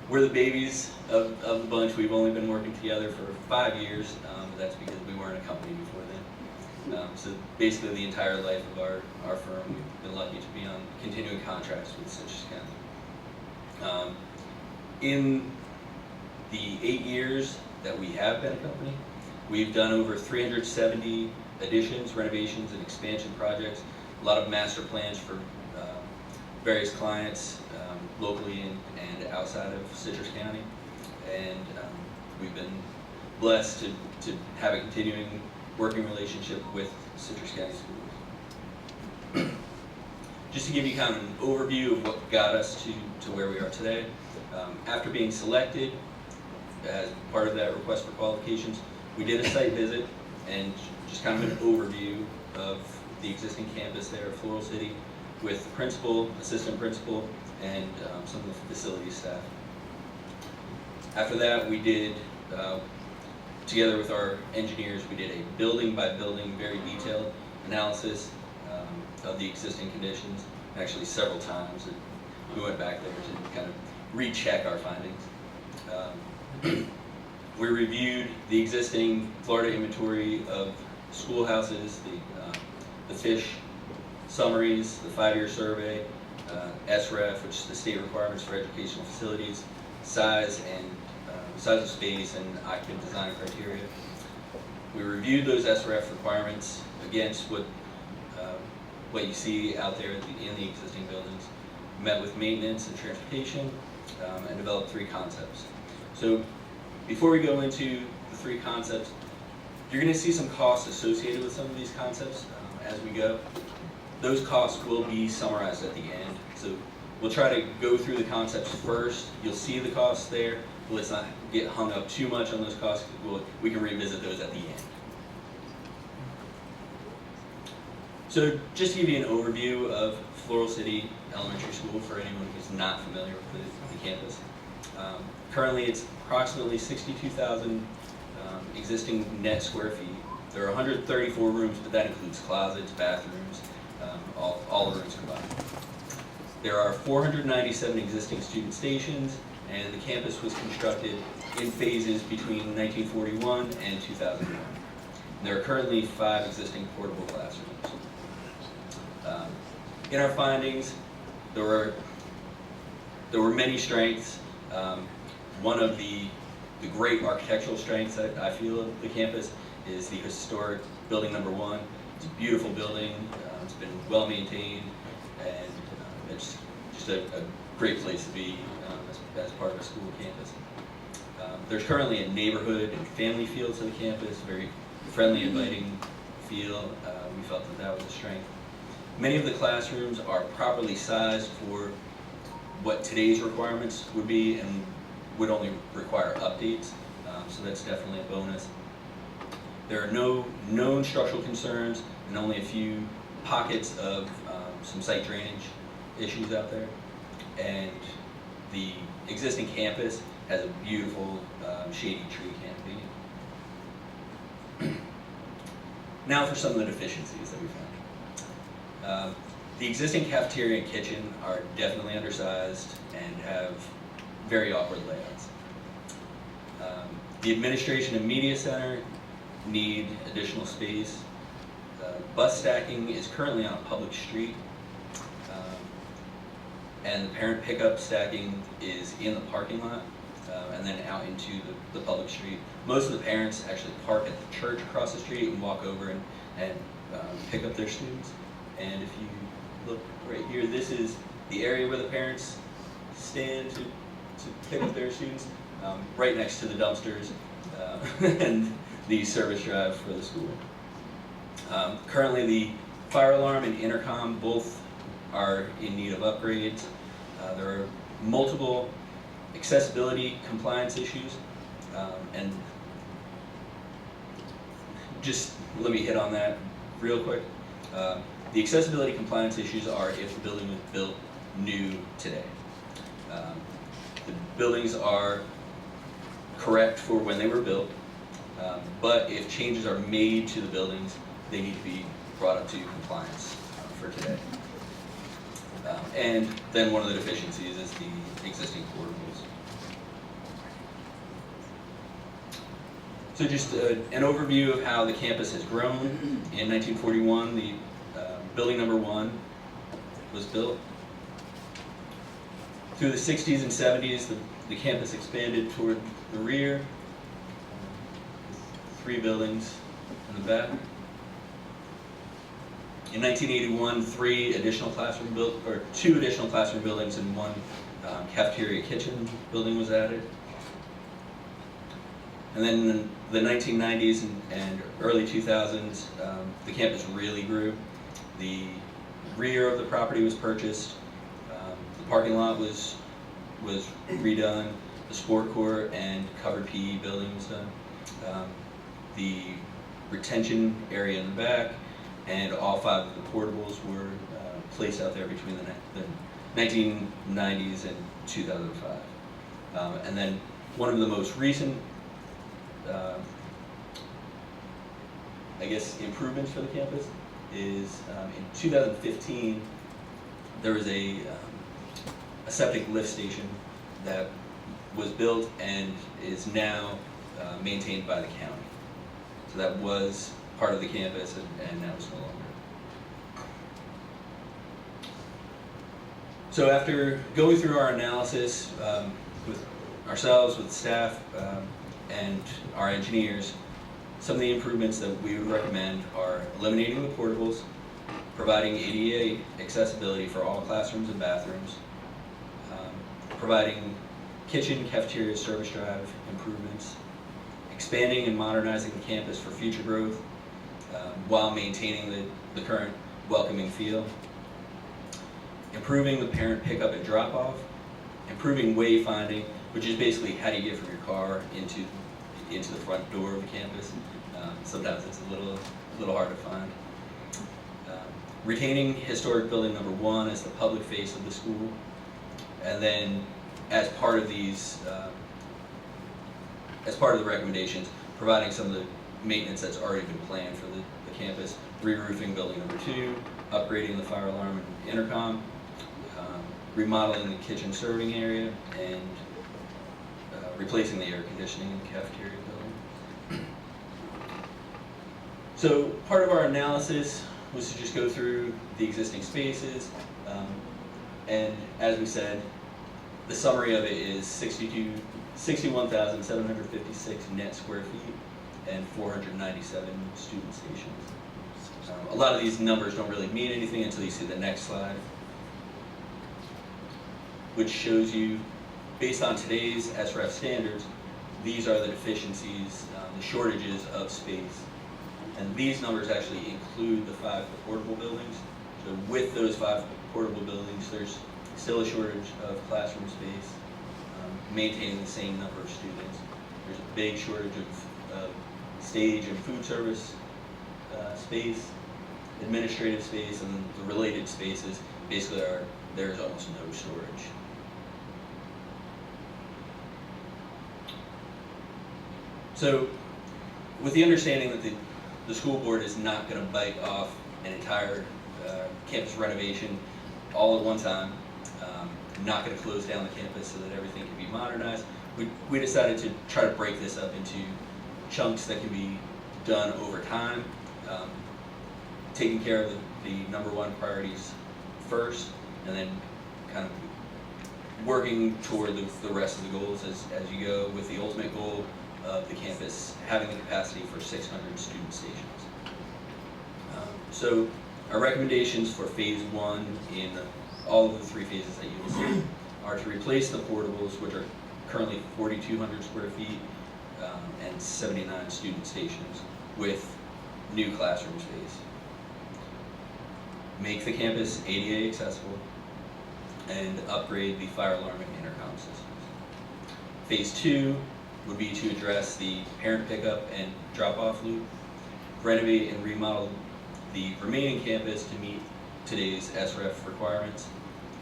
we're the babies of the bunch. We've only been working together for 5 years. That's because we weren't a company before then. So basically the entire life of our firm, we've been lucky to be on continuing contracts with Citrus County. In the 8 years that we have been a company, we've done over 370 additions, renovations, and expansion projects, a lot of master plans for various clients locally and outside of Citrus County. And we've been blessed to have a continuing working relationship with Citrus County Schools. Just to give you kind of an overview of what got us to where we are today, after being selected as part of that request for qualifications, we did a site visit and just kind of an overview of the existing campus there at Floral City with the principal, assistant principal, and some of the facility staff. After that, we did, together with our engineers, we did a building by building, very detailed analysis of the existing conditions, actually several times. And we went back there to kind of recheck our findings. We reviewed the existing Florida inventory of schoolhouses, the FISH summaries, the 5-year survey, SREF, which is the state requirements for educational facilities, size of space, and occupant design criteria. We reviewed those SREF requirements against what what you see out there in the existing buildings, met with maintenance and transportation, and developed 3 concepts. So before we go into the 3 concepts, you're going to see some costs associated with some of these concepts as we go. Those costs will be summarized at the end. So we'll try to go through the concepts first. You'll see the costs there. But let's not get hung up too much on those costs. We can revisit those at the end. So just to give you an overview of Floral City Elementary School for anyone who's not familiar with the campus. Currently it's approximately 62,000 existing net square feet. There are 134 rooms, but that includes closets, bathrooms, all the rooms combined. There are 497 existing student stations, and the campus was constructed in phases between 1941 and 2001. There are currently 5 existing portable classrooms. In our findings, there were many strengths. One of the great architectural strengths that I feel of the campus is the historic building number 1. It's a beautiful building. It's been well maintained, and it's just a great place to be as part of a school campus. There's currently a neighborhood and family feel to the campus, very friendly, inviting feel. We felt that was a strength. Many of the classrooms are properly sized for what today's requirements would be and would only require updates, so that's definitely a bonus. There are no known structural concerns and only a few pockets of some site drainage issues out there. And the existing campus has a beautiful shady tree canopy. Now for some of the deficiencies that we found. The existing cafeteria and kitchen are definitely undersized and have very awkward layouts. The administration and media center need additional space. Bus stacking is currently on a public street, and the parent pickup stacking is in the parking lot and then out into the public street. Most of the parents actually park at the church across the street and walk over and pick up their students. And if you look right here, this is the area where the parents stand to pick up their students, right next to the dumpsters and the service drive for the school. Currently the fire alarm and intercom both are in need of upgrades. There are multiple accessibility compliance issues, and just let me hit on that real quick. The accessibility compliance issues are if the building was built new today. The buildings are correct for when they were built, but if changes are made to the buildings, they need to be brought up to compliance for today. And then one of the deficiencies is the existing portables. So just an overview of how the campus has grown. In 1941, the building number 1 was built. Through the 60s and 70s, the campus expanded toward the rear. 3 buildings in the back. In 1981, 2 additional classroom buildings and 1 cafeteria kitchen building was added. And then in the 1990s and early 2000s, the campus really grew. The rear of the property was purchased. The parking lot was redone. The sport court and covered PE building was done. The retention area in the back and all 5 of the portables were placed out there between the 1990s and 2005. And then one of the most recent, I guess, improvements for the campus is in 2015, there was a septic lift station that was built and is now maintained by the county. So that was part of the campus and now it's no longer. So after going through our analysis with ourselves, with staff, and our engineers, some of the improvements that we would recommend are eliminating the portables, providing ADA accessibility for all classrooms and bathrooms, providing kitchen, cafeteria, service drive improvements, expanding and modernizing the campus for future growth while maintaining the current welcoming feel, improving the parent pickup and drop-off, improving wayfinding, which is basically how do you get from your car into the front door of the campus. Sometimes it's a little hard to find. Retaining historic building number 1 as the public face of the school, and then as part of these, as part of the recommendations, providing some of the maintenance that's already been planned for the campus, re-roofing building number 2, upgrading the fire alarm and intercom, remodeling the kitchen serving area, and replacing the air conditioning in the cafeteria building. So part of our analysis was to just go through the existing spaces, and as we said, the summary of it is 61,756 net square feet and 497 student stations. A lot of these numbers don't really mean anything until you see the next slide, which shows you, based on today's SREF standards, these are the deficiencies, the shortages of space. And these numbers actually include the 5 portable buildings. So with those 5 portable buildings, there's still a shortage of classroom space, maintaining the same number of students. There's a big shortage of stage and food service space, administrative space, and the related spaces basically there's almost no storage. So with the understanding that the school board is not going to bite off an entire campus renovation all at one time, not going to close down the campus so that everything can be modernized, we decided to try to break this up into chunks that can be done over time, taking care of the number 1 priorities first, and then kind of working toward the rest of the goals as you go, with the ultimate goal of the campus having the capacity for 600 student stations. So our recommendations for phase 1 in all of the 3 phases that you will see are to replace the portables, which are currently 4,200 square feet and 79 student stations, with new classroom space. Make the campus ADA accessible and upgrade the fire alarm and intercom systems. Phase 2 would be to address the parent pickup and drop-off loop, renovate and remodel the remaining campus to meet today's SREF requirements,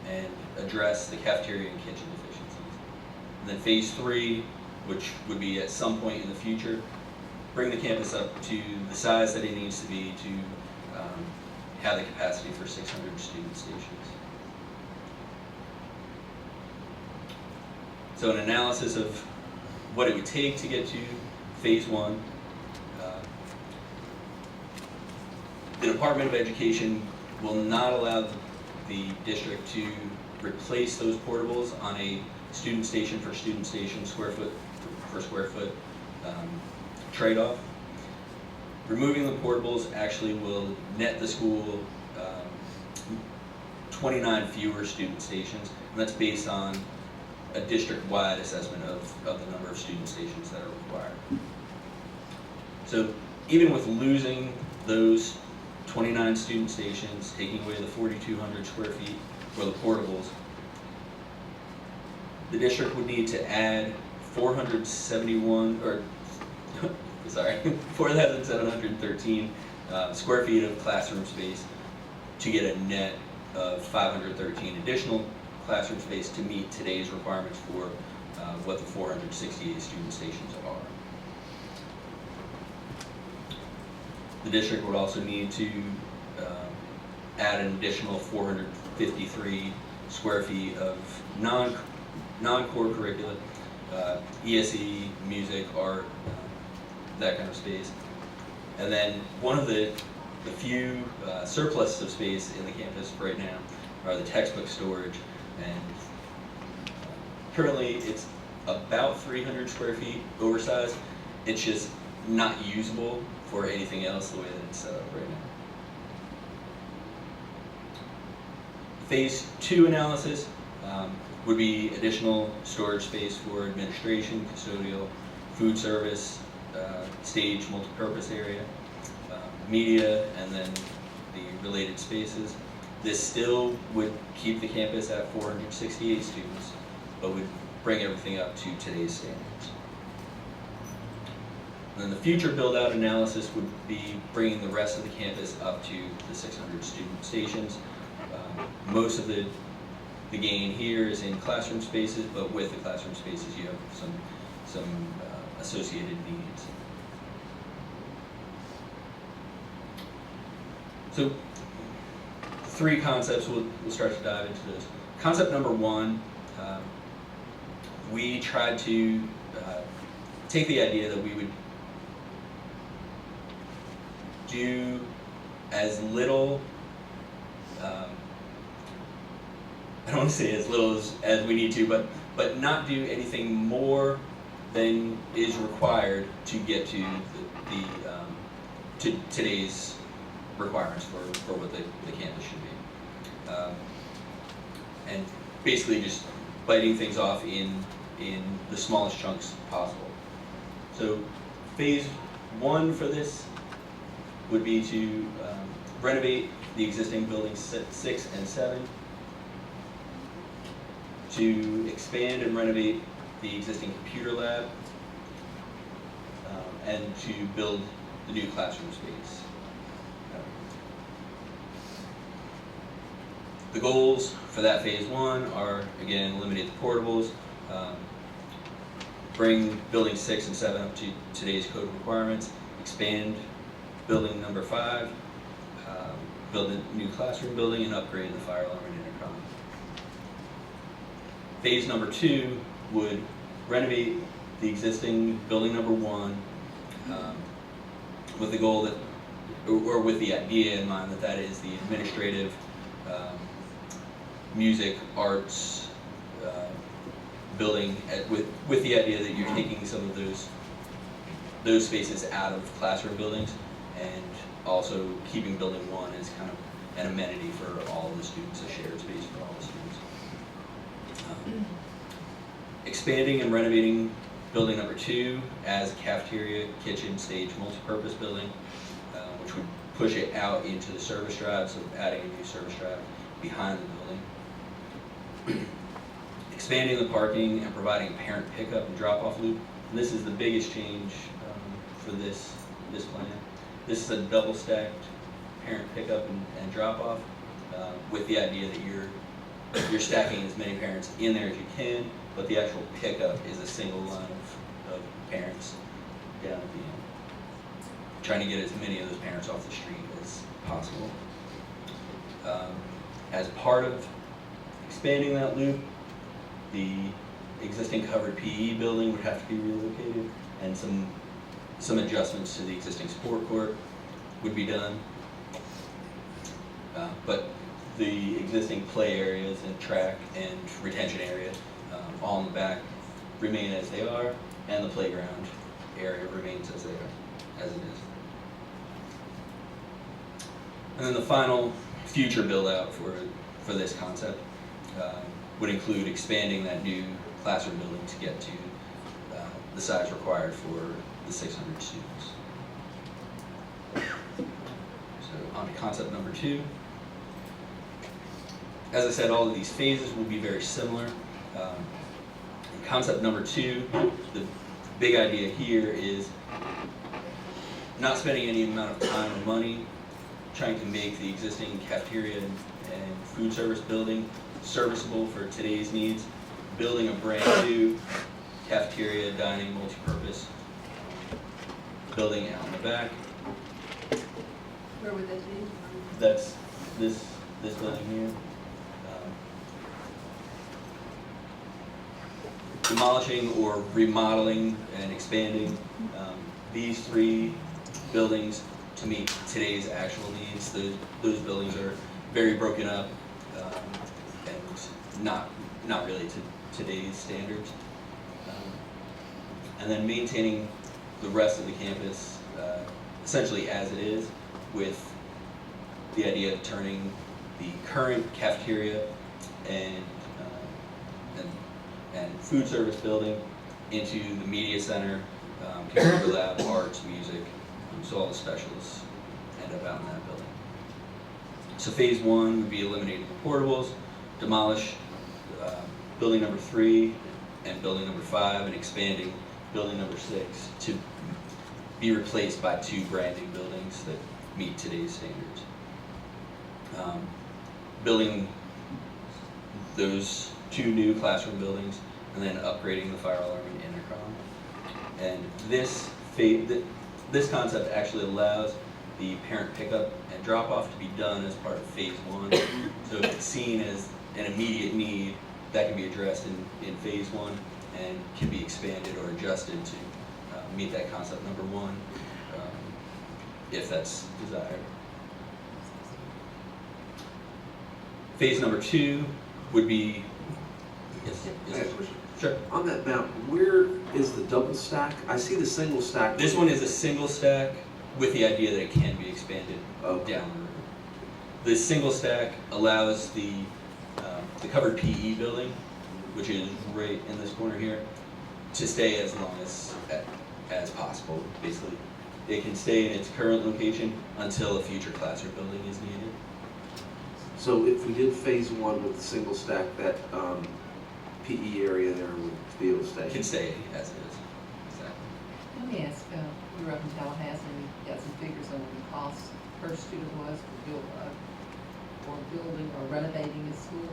and address the cafeteria and kitchen deficiencies. And then phase 3, which would be at some point in the future, bring the campus up to the size that it needs to be to have the capacity for 600 student stations. So an analysis of what it would take to get to phase 1. The Department of Education will not allow the district to replace those portables on a student station for student station, square foot for square foot trade-off. Removing the portables actually will net the school 29 fewer student stations, and that's based on a district-wide assessment of the number of student stations that are required. So even with losing those 29 student stations, taking away the 4,200 square feet for the portables, the district would need to add 4,713 square feet of classroom space to get a net of 513 additional classroom space to meet today's requirements for what the 468 student stations are. The district would also need to add an additional 453 square feet of non-core curricula, ESE, music, art, that kind of space. And then one of the few surpluses of space in the campus right now are the textbook storage, and currently it's about 300 square feet oversized. It's just not usable for anything else the way that it's set up right now. Phase 2 analysis would be additional storage space for administration, custodial, food service, stage, multipurpose area, media, and then the related spaces. This still would keep the campus at 468 students, but would bring everything up to today's standards. And then the future build-out analysis would be bringing the rest of the campus up to the 600 student stations. Most of the gain here is in classroom spaces, but with the classroom spaces you have some associated needs. So 3 concepts, we'll start to dive into those. Concept number 1, we tried to take the idea that we would do as little, I don't want to say as little as we need to, but not do anything more than is required to get to to today's requirements for what the campus should be. And basically just biting things off in the smallest chunks possible. So phase 1 for this would be to renovate the existing buildings 6 and 7, to expand and renovate the existing computer lab, and to build the new classroom space. The goals for that phase 1 are, again, eliminate the portables, bring building 6 and 7 up to today's code requirements, expand building number 5, build a new classroom building, and upgrade the fire alarm and intercom. Phase number 2 would renovate the existing building number 1 with the goal that, or with the idea in mind that is the administrative, music, arts building, with the idea that you're taking some of those spaces out of classroom buildings and also keeping building 1 as kind of an amenity for all of the students, a shared space for all the students. Expanding and renovating building number 2 as cafeteria, kitchen, stage, multipurpose building, which would push it out into the service drive, so adding a new service drive behind the building. Expanding the parking and providing a parent pickup and drop-off loop. And this is the biggest change for this plan. This is a double-stacked parent pickup and drop-off with the idea that you're stacking as many parents in there as you can, but the actual pickup is a single line of parents down at the end. Trying to get as many of those parents off the street as possible. As part of expanding that loop, the existing covered PE building would have to be relocated, and some adjustments to the existing sport court would be done. But the existing play areas and track and retention area, all in the back, remain as they are, and the playground area remains as it is. And then the final future build out for this concept would include expanding that new classroom building to get to the size required for the 600 students. So on to concept number 2. As I said, all of these phases will be very similar. In concept number 2, the big idea here is not spending any amount of time or money trying to make the existing cafeteria and food service building serviceable for today's needs, building a brand new cafeteria, dining, multi-purpose building out in the back. Where would that be? That's this building here. Demolishing or remodeling and expanding these 3 buildings to meet today's actual needs. Those buildings are very broken up and not really to today's standards. And then maintaining the rest of the campus essentially as it is, with the idea of turning the current cafeteria and, and food service building into the media center, computer lab, arts, music, so all the specialists end up out in that building. So phase 1 would be eliminating the portables, demolish building number 3 and building number 5, and expanding building number 6 to be replaced by 2 brand new buildings that meet today's standards. Building those 2 new classroom buildings, and then upgrading the fire alarm and intercom. And this concept actually allows the parent pickup and drop off to be done as part of phase 1. So if it's seen as an immediate need, that can be addressed in phase 1 and can be expanded or adjusted to meet that concept number 1, if that's desired. Phase number 2 would be, yes, sure. On that map, where is the double stack? I see the single stack. This one is a single stack with the idea that it can be expanded down the road. The single stack allows the covered PE building, which is right in this corner here, to stay as long as possible. Basically, it can stay in its current location until a future classroom building is needed. So if we did phase 1 with the single stack, that PE area there would be able to stay? It can stay as it is. Exactly. Let me ask, we were up in Tallahassee, and we got some figures on what the cost per student was for building or renovating a school.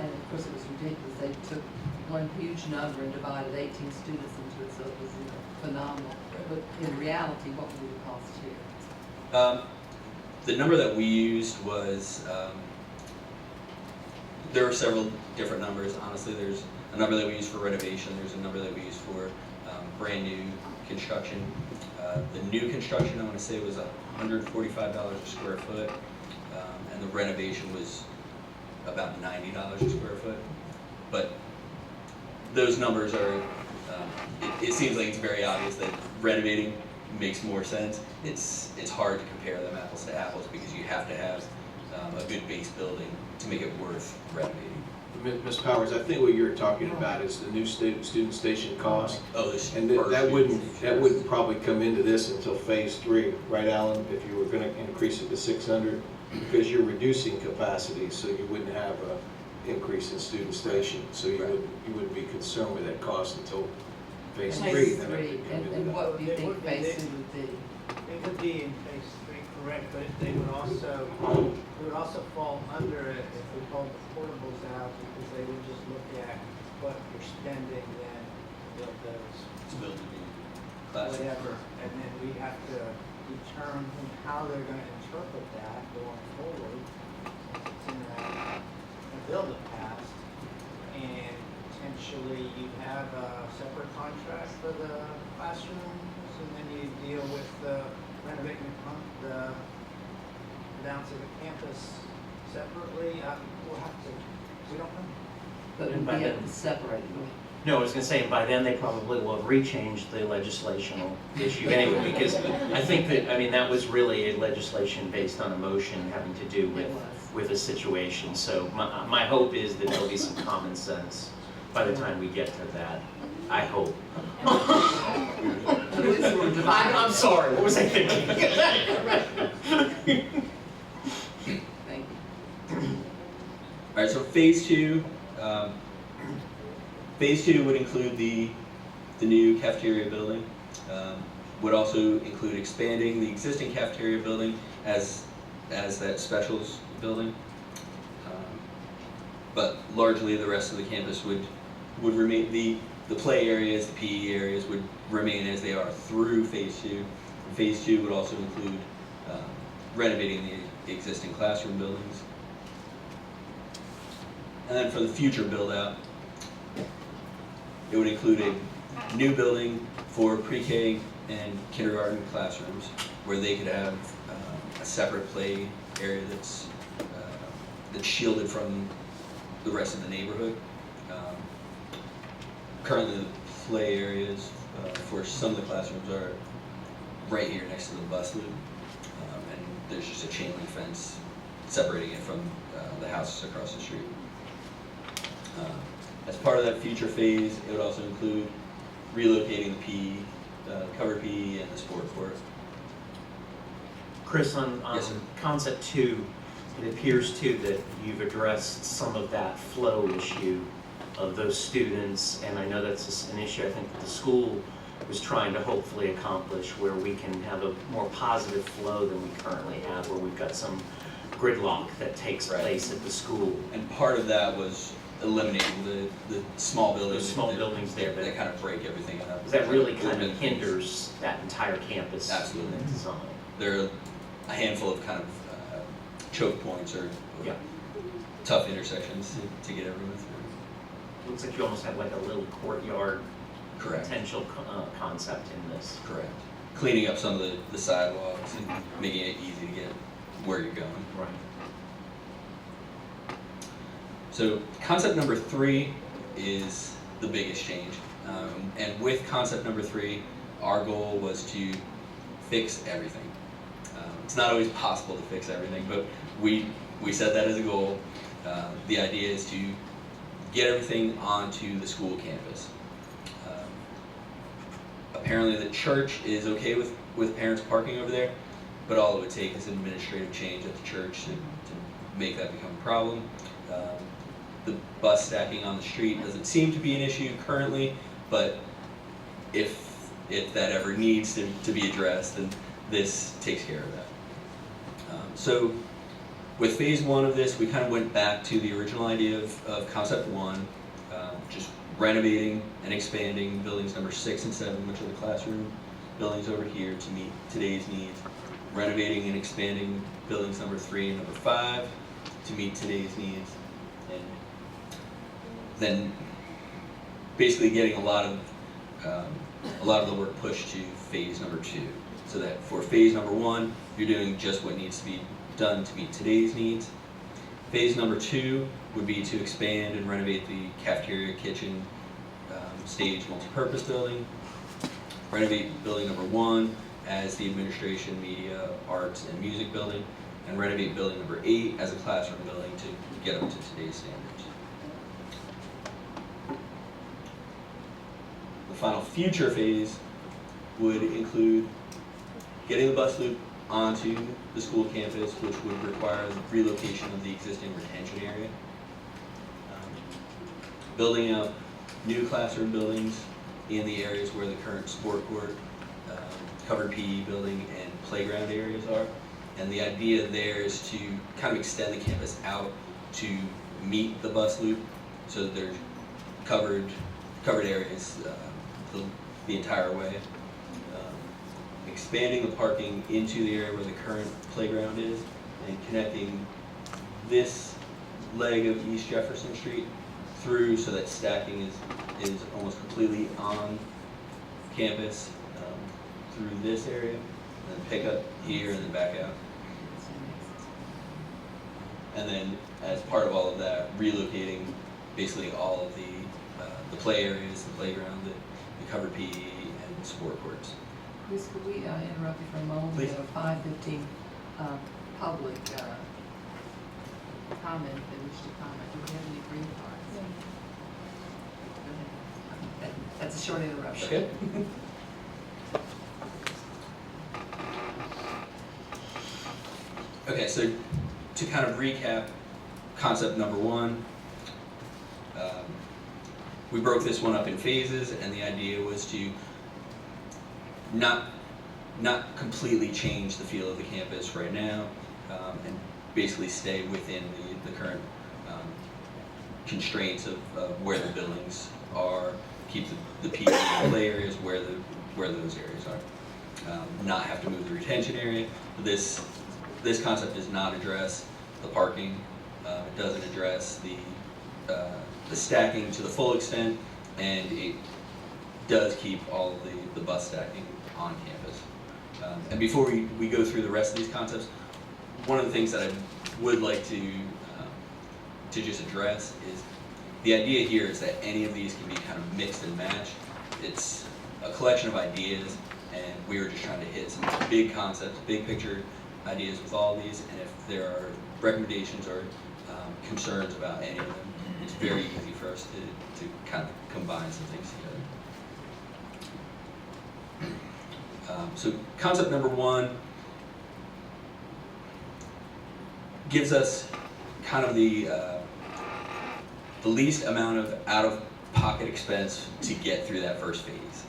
And of course, it was ridiculous. They took one huge number and divided 18 students into it, so it was phenomenal. But in reality, what would be the cost here? The number that we used was, there were several different numbers. Honestly, there's a number that we use for renovation. There's a number that we use for brand new construction. The new construction, I want to say, was $145 a square foot, and the renovation was about $90 a square foot. But those numbers are, it seems like it's very obvious that renovating makes more sense. It's hard to compare them apples to apples because you have to have a good base building to make it worth renovating. Ms. Powers, I think what you're talking about is the new student station cost. Oh, this and that wouldn't probably come into this until phase 3, right, Alan? If you were going to increase it to 600, because you're reducing capacity, so you wouldn't have an increase in student station. So you wouldn't be concerned with that cost until phase 3. And what do you think phase 2 would be? It would be in phase 3, correct, but they would also fall under it if we pulled the portables out, because they would just look at what you're spending then, build those, to build a new classroom. whatever, and then we have to determine how they're going to interpret that going forward. It's in a building past, and potentially you have a separate contract for the classrooms, and then you deal with renovating the balance of the campus separately. We'll have to, we don't know. But it would be able to separate it. No, I was going to say, by then they probably will have rechanged the legislational issue anyway, because I think that, I mean, that was really a legislation based on emotion having to do with a situation. So my hope is that there'll be some common sense by the time we get to that. I hope. I'm sorry, what was I thinking? Thank you. All right, so phase 2. Phase 2 would include the new cafeteria building. Would also include expanding the existing cafeteria building as that specials building. But largely the rest of the campus would remain, the play areas, the PE areas would remain as they are through phase 2. And phase 2 would also include renovating the existing classroom buildings. And then for the future build out, it would include a new building for pre-K and kindergarten classrooms where they could have a separate play area that's shielded from the rest of the neighborhood. Currently, the play areas for some of the classrooms are right here next to the bus loop, and there's just a chain link fence separating it from the houses across the street. As part of that future phase, it would also include relocating the PE, cover PE and the sport court. Chris, on Yes, sir. concept 2, it appears too that you've addressed some of that flow issue of those students, and I know that's just an issue I think that the school is trying to hopefully accomplish, where we can have a more positive flow than we currently have, where we've got some gridlock that takes place at the school. And part of that was eliminating the small buildings. The small buildings there that kind of break everything up. That really kind of hinders that entire campus. Absolutely. Design. There are a handful of kind of choke points or tough intersections to get everyone through. Looks like you almost have like a little courtyard Correct. potential concept in this. Correct. Cleaning up some of the sidewalks and making it easy to get where you're going. Right. So concept number 3 is the biggest change. And with concept number 3, our goal was to fix everything. It's not always possible to fix everything, but we set that as a goal. The idea is to get everything onto the school campus. Apparently the church is okay with parents parking over there, but all it would take is administrative change at the church to make that become a problem. The bus stacking on the street doesn't seem to be an issue currently, but if that ever needs to be addressed, then this takes care of that. So with phase 1 of this, we kind of went back to the original idea of concept 1, just renovating and expanding buildings number 6 and 7, which are the classroom buildings over here, to meet today's needs. Renovating and expanding buildings number 3 and number 5 to meet today's needs. And then basically getting a lot of the work pushed to phase number 2. So that for phase number 1, you're doing just what needs to be done to meet today's needs. Phase number 2 would be to expand and renovate the cafeteria, kitchen, stage, multi-purpose building. Renovate building number 1 as the administration, media, arts, and music building. And renovate building number 8 as a classroom building to get up to today's standards. The final future phase would include getting the bus loop onto the school campus, which would require the relocation of the existing retention area. Building out new classroom buildings in the areas where the current sport court, covered PE building, and playground areas are. And the idea there is to kind of extend the campus out to meet the bus loop, so that there's covered areas the entire way. Expanding the parking into the area where the current playground is, and connecting this leg of East Jefferson Street through, so that stacking is almost completely on campus through this area, and then pick up here and then back out. And then as part of all of that, relocating basically all of the play areas, the playground, the covered PE, and the sport courts. Chris, could we interrupt you for a moment? We have a 5:15 public comment, they wish to comment. Do we have any green cards? Go ahead. That's a short interruption. Okay. Okay, so to kind of recap concept number 1, we broke this one up in phases, and the idea was to not completely change the feel of the campus right now, and basically stay within the current constraints of where the buildings are, keep the PE play areas where those areas are. Not have to move the retention area. This concept does not address the parking. It doesn't address the stacking to the full extent, and it does keep all of the bus stacking on campus. And before we go through the rest of these concepts, one of the things that I would like to just address is the idea here is that any of these can be kind of mixed and matched. It's a collection of ideas, and we were just trying to hit some big concepts, big picture ideas with all of these, and if there are recommendations or concerns about any of them. It's very easy for us to kind of combine some things together. So concept number one gives us kind of the least amount of out-of-pocket expense to get through that first phase.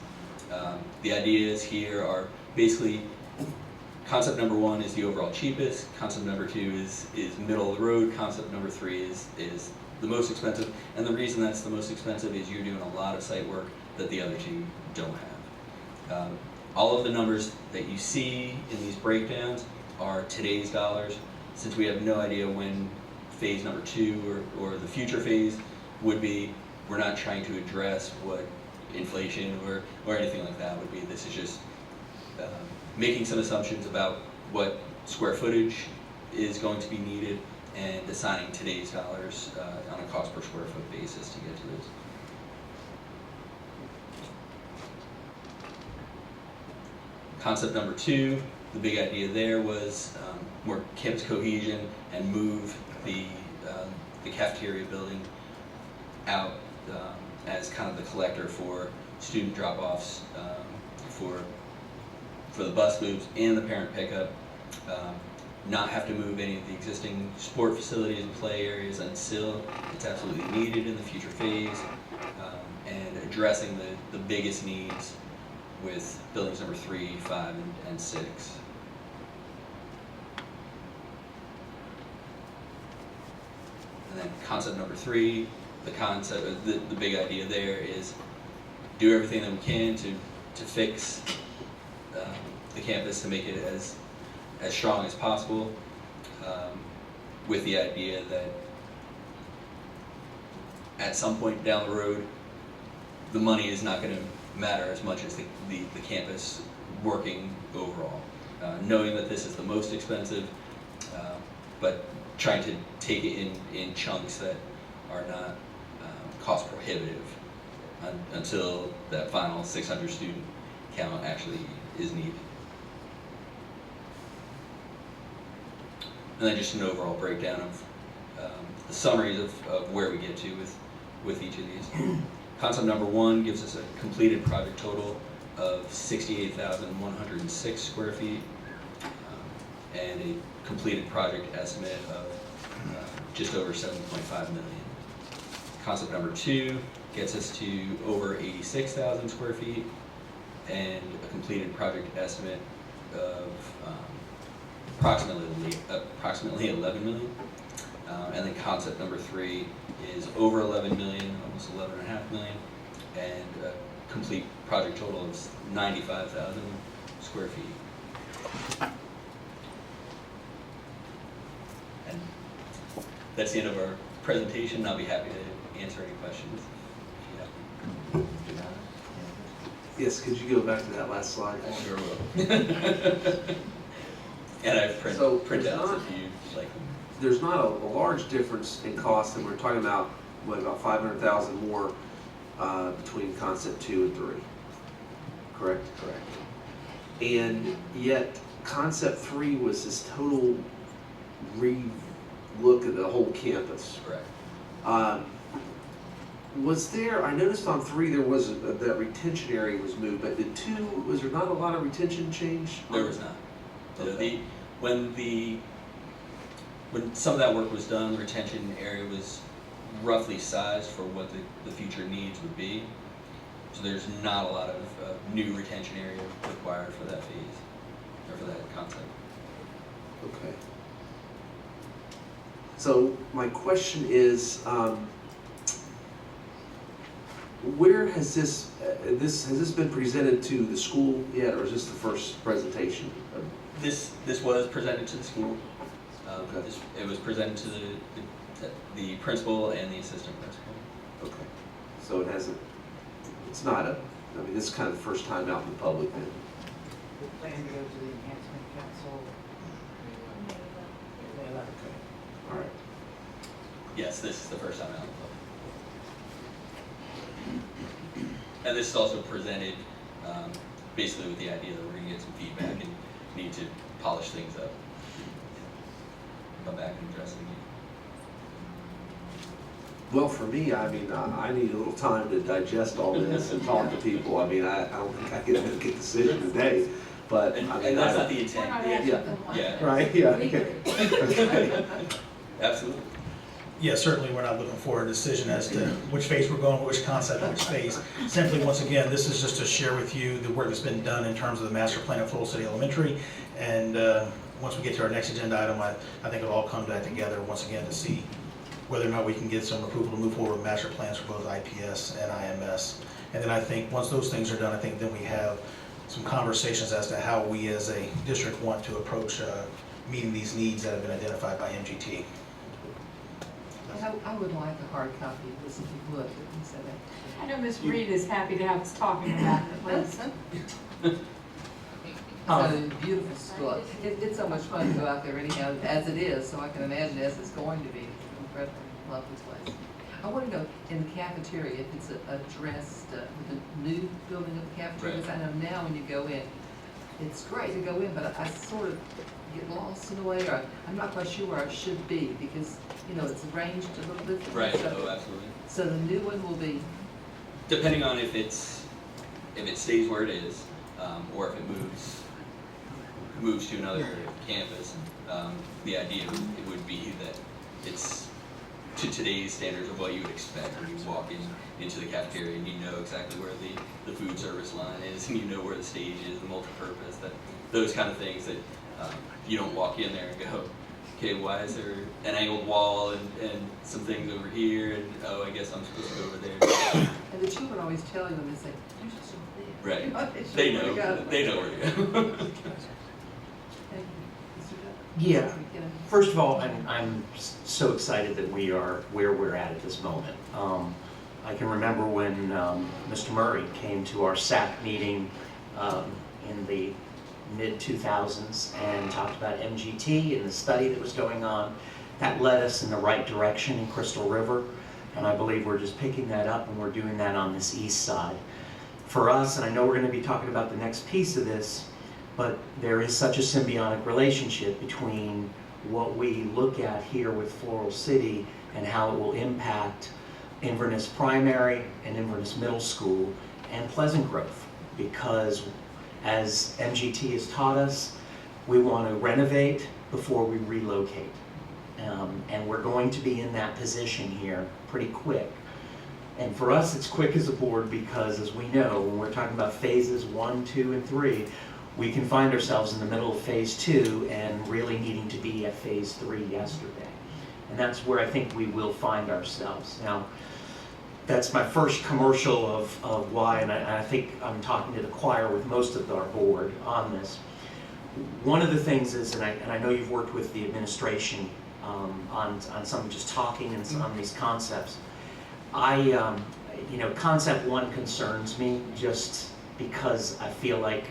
The ideas here are basically, concept number one is the overall cheapest, concept number two is middle of the road, concept number three is the most expensive, and the reason that's the most expensive is you're doing a lot of site work that the other two don't have. All of the numbers that you see in these breakdowns are today's dollars. Since we have no idea when phase number two or the future phase would be, we're not trying to address what inflation or anything like that would be. This is just making some assumptions about what square footage is going to be needed and assigning today's dollars on a cost per square foot basis to get to this. Concept number two, the big idea there was more campus cohesion and move the cafeteria building out as kind of the collector for student drop-offs, for the bus loops and the parent pickup. Not have to move any of the existing sport facilities and play areas until it's absolutely needed in the future phase, and addressing the biggest needs with buildings number 3, 5, and 6. And then concept number 3, the big idea there is do everything that we can to fix the campus to make it as strong as possible, with the idea that at some point down the road, the money is not going to matter as much as the campus working overall. Knowing that this is the most expensive, but trying to take it in chunks that are not cost prohibitive until that final 600 student count actually is needed. And then just an overall breakdown of the summaries of where we get to with each of these. Concept number 1 gives us a completed project total of 68,106 square feet, and a completed project estimate of just over 7.5 million. Concept number 2 gets us to over 86,000 square feet, and a completed project estimate of approximately 11 million. And then concept number 3 is over 11 million, almost 11.5 million, and a complete project total of 95,000 square feet. And that's the end of our presentation. I'll be happy to answer any questions. Yes, could you go back to that last slide? I sure will. And I've printouts if you like them. There's not a large difference in cost, and we're talking about, what, about 500,000 more between concept 2 and 3, correct? Correct. And yet, concept 3 was this total re-look at the whole campus. Correct. Was there, I noticed on 3 there was, that retention area was moved, but the 2, was there not a lot of retention change? There was not. When some of that work was done, the retention area was roughly sized for what the future needs would be. So there's not a lot of new retention area required for that phase, or for that concept. Okay. So my question is, where has this been presented to the school yet, or is this the first presentation? This was presented to the school. Okay. It was presented to the principal and the assistant principal. Okay. So it hasn't, it's not a, I mean, this is kind of the first time out in the public then. The plan to go to the enhancement council. May 11th. Okay. All right. Yes, this is the first time out in the public. And this is also presented basically with the idea that we're going to get some feedback and need to polish things up. Come back and address it again. Well, for me, I mean, I need a little time to digest all this and talk to people. I mean, I don't think I can make a decision today, but I mean, And that's not the intent. Yeah. Right, yeah. Okay. Absolutely. Yeah, certainly, we're not looking for a decision as to which phase we're going, which concept, which phase. Simply, once again, this is just to share with you the work that's been done in terms of the master plan of Floral City Elementary. And once we get to our next agenda item, I think it'll all come back together once again to see whether or not we can get some approval to move forward with master plans for both IPS and IMS. And then I think once those things are done, I think then we have some conversations as to how we as a district want to approach meeting these needs that have been identified by MGT. I would like a hard copy of this if you would, so that. I know Ms. Reed is happy to have us talking about it, please. It's a beautiful school. It's so much fun to go out there anyhow, as it is, so I can imagine as it's going to be. It's an incredibly lovely place. I want to know, in the cafeteria, if it's addressed with the new building of the cafeteria, because I know now when you go in, it's great to go in, but I sort of get lost in a way, or I'm not quite sure where I should be, because, you know, it's arranged a little bit. Right, So, oh, absolutely. so the new one will be, Depending on if it stays where it is, or if it moves to another campus, the idea would be that it's to today's standards of what you would expect when you walk into the cafeteria, and you know exactly where the food service line is, and you know where the stage is, the multi-purpose, those kind of things that you don't walk in there and go, okay, why is there an angled wall and some things over here, and oh, I guess I'm supposed to go over there. and the children always tell you when they say, you should start there. Right. You know, They should know. go. They know where to go. Thank you. Mr. Duff? Yeah. Sorry, get in. First of all, I'm so excited that we are where we're at this moment. I can remember when Mr. Murray came to our SAC meeting in the mid-2000s and talked about MGT and the study that was going on. That led us in the right direction in Crystal River, and I believe we're just picking that up, and we're doing that on this east side. For us, and I know we're going to be talking about the next piece of this, but there is such a symbiotic relationship between what we look at here with Floral City and how it will impact Inverness Primary and Inverness Middle School and Pleasant Grove, because as MGT has taught us, we want to renovate before we relocate. And we're going to be in that position here pretty quick. And for us, it's quick as a board because, as we know, when we're talking about phases 1, 2, and 3, we can find ourselves in the middle of phase 2 and really needing to be at phase 3 yesterday. And that's where I think we will find ourselves. Now, that's my first commercial of why, and I think I'm talking to the choir with most of our board on this. One of the things is, and I know you've worked with the administration on some just talking and some on these concepts. You know, concept 1 concerns me just because I feel like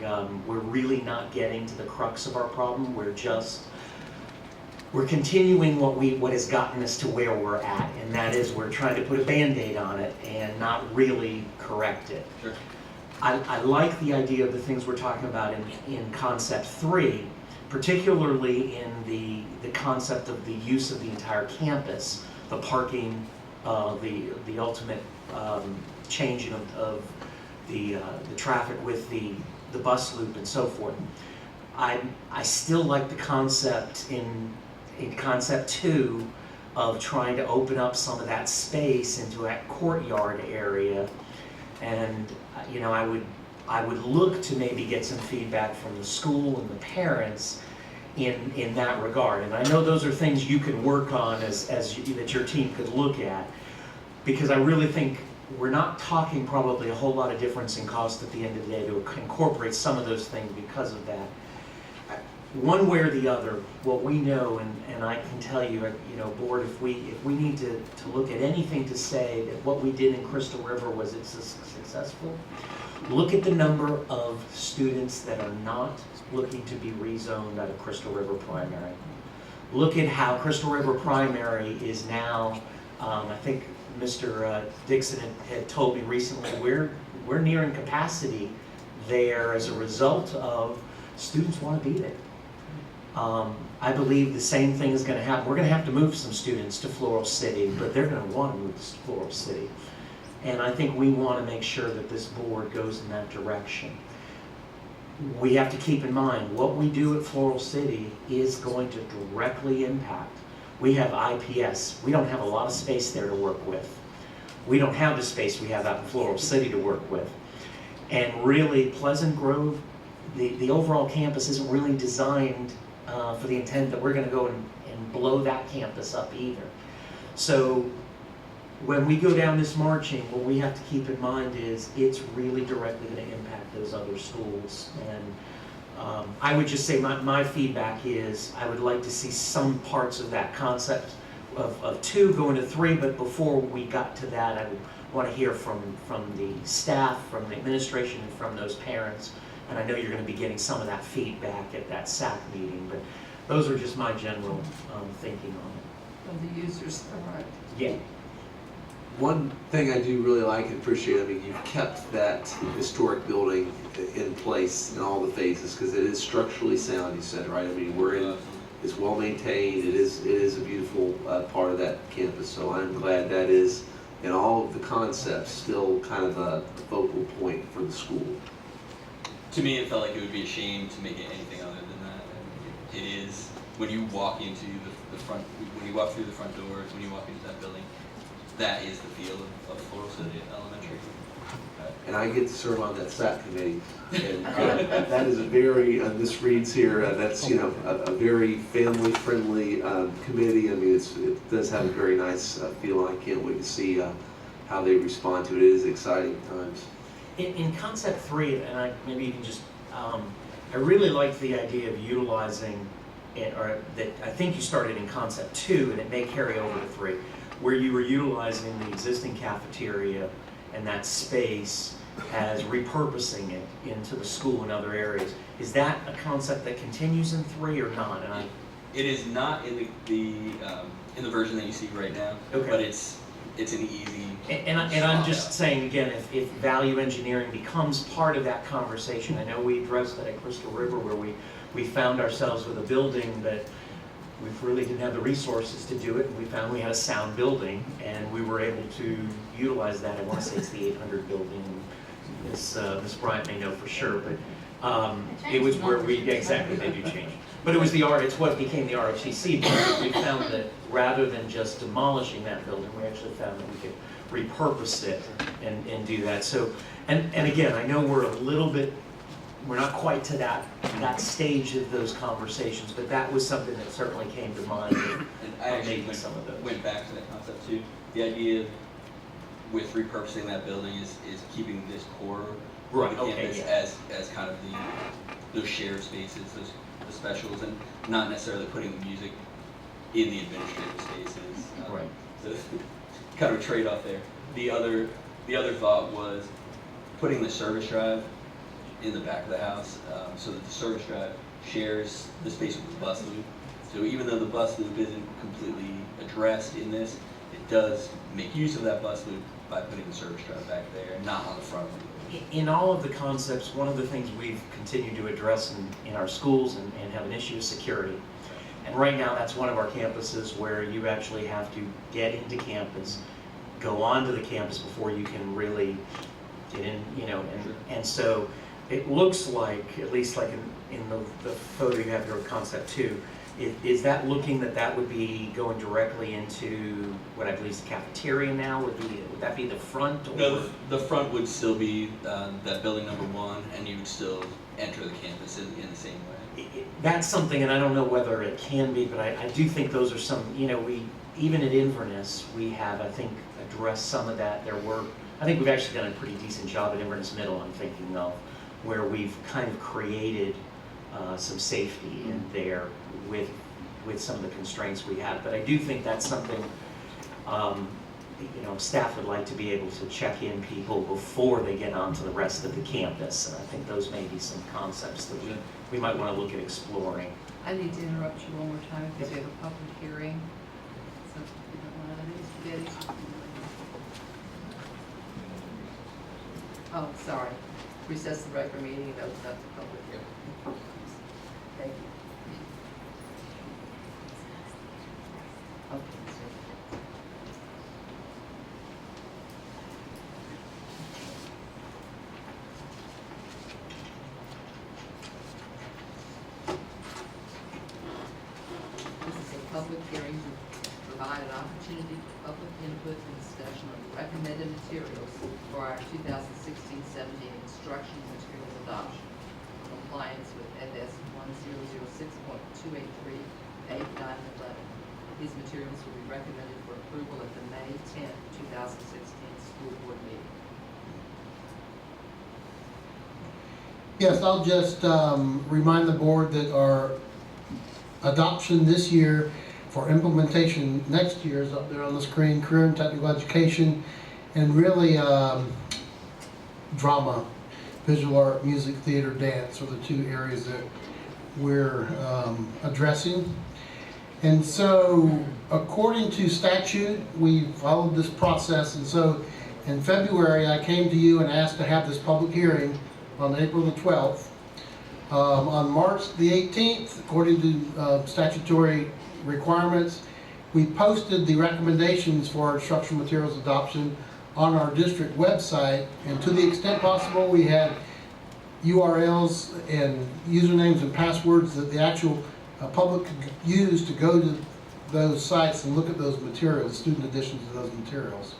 we're really not getting to the crux of our problem. We're continuing what has gotten us to where we're at, and that is we're trying to put a Band-Aid on it and not really correct it. Sure. I like the idea of the things we're talking about in concept 3, particularly in the concept of the use of the entire campus, the parking, the ultimate changing of the traffic with the bus loop and so forth. I still like the concept in concept 2 of trying to open up some of that space into that courtyard area, and you know, I would look to maybe get some feedback from the school and the parents in that regard. And I know those are things you could work on that your team could look at, because I really think we're not talking probably a whole lot of difference in cost at the end of the day to incorporate some of those things because of that. One way or the other, what we know, and I can tell you, you know, board, if we need to look at anything to say that what we did in Crystal River was successful, look at the number of students that are not looking to be rezoned out of Crystal River Primary. Look at how Crystal River Primary is now, I think Mr. Dixon had told me recently, we're nearing capacity there as a result of students want to be there. I believe the same thing is going to happen. We're going to have to move some students to Floral City, but they're going to want to move to Floral City. And I think we want to make sure that this board goes in that direction. We have to keep in mind what we do at Floral City is going to directly impact. We have IPS. We don't have a lot of space there to work with. We don't have the space we have out in Floral City to work with. And really, Pleasant Grove, the overall campus isn't really designed for the intent that we're going to go and blow that campus up either. So when we go down this marching, what we have to keep in mind is it's really directly going to impact those other schools. And I would just say my feedback is I would like to see some parts of that concept of 2 going to 3, but before we got to that, I would want to hear from the staff, from the administration, and from those parents. And I know you're going to be getting some of that feedback at that SAC meeting, but those are just my general thinking on it. From the users, all right. Yeah. One thing I do really like and appreciate, I mean, you've kept that historic building in place in all the phases because it is structurally sound, you said, right? I mean, it's well maintained, it is a beautiful part of that campus, so I'm glad that is, in all of the concepts, still kind of a focal point for the school. To me, it felt like it would be a shame to make it anything other than that. It is, when you walk into the front, when you walk through the front doors, when you walk into that building, that is the feel of Floral City Elementary. And I get to serve on that SAC committee, and that is a very, this reads here, that's, you know, a very family-friendly committee. I mean, it does have a very nice feel, and I can't wait to see how they respond to it. It is exciting times. In concept 3, and maybe you can just, I really like the idea of utilizing it, or that I think you started in concept 2, and it may carry over to 3, where you were utilizing the existing cafeteria and that space as repurposing it into the school and other areas. Is that a concept that continues in 3 or not? And it is not in the version that you see right now, okay. But it's an easy. And I'm just saying again, if value engineering becomes part of that conversation, I know we addressed that at Crystal River where we found ourselves with a building that we really didn't have the resources to do it, and we found we had a sound building, and we were able to utilize that. I want to say it's the 800 building. Miss Bryant may know for sure, but it was where exactly, they do change. But it's what became the ROTC building. We found that rather than just demolishing that building, we actually found that we could repurpose it and do that. So, and again, I know we're not quite to that stage of those conversations, but that was something that certainly came to mind. And I actually went back to that concept too. The idea with repurposing that building is keeping this core right, of the campus as kind of those shared spaces, the specials, and not necessarily putting the music in the administrative spaces. Right. So kind of a trade-off there. The other thought was putting the service drive in the back of the house, so that the service drive shares the space with the bus loop. So even though the bus loop isn't completely addressed in this, it does make use of that bus loop by putting the service drive back there and not on the front loop. In all of the concepts, one of the things we've continued to address in our schools and have an issue is security. And right now, that's one of our campuses where you actually have to get into campus, go onto the campus before you can really get in, you know, and so it looks like, at least like in the photo you have here of concept 2, is that looking that would be going directly into what I believe is the cafeteria now? Would that be the front? Or? No, the front would still be that building number 1, and you would still enter the campus in the same way. That's something, and I don't know whether it can be, but I do think those are some, you know, even at Inverness, we have, I think, addressed some of that. I think we've actually done a pretty decent job at Inverness Middle, I'm thinking of, where we've kind of created some safety in there with some of the constraints we have. But I do think that's something, you know, staff would like to be able to check in people before they get onto the rest of the campus. And I think those may be some concepts that we might want to look at exploring. I need to interrupt you one more time because we have a public hearing. So if you don't mind, it's Betty. Oh, sorry. Recess the regular meeting and open up the public hearing. Thank you. opportunity for public input and discussion on the recommended materials for our 2016-17 instruction materials adoption, compliance with FS 1006.283, 8, 9, and 11. These materials will be recommended for approval at the May 10, 2016 school board meeting. Yes, I'll just remind the board that our adoption this year for implementation next year is up there on the screen: career and technical education, and really drama, visual art, music, theater, dance are the two areas that we're addressing. And so, according to statute, we followed this process, and so in February I came to you and asked to have this public hearing on April the 12th. On March the 18th, according to statutory requirements, we posted the recommendations for our instructional materials adoption on our district website, and to the extent possible we had URLs and usernames and passwords that the actual public could use to go to those sites and look at those materials, student additions to those materials.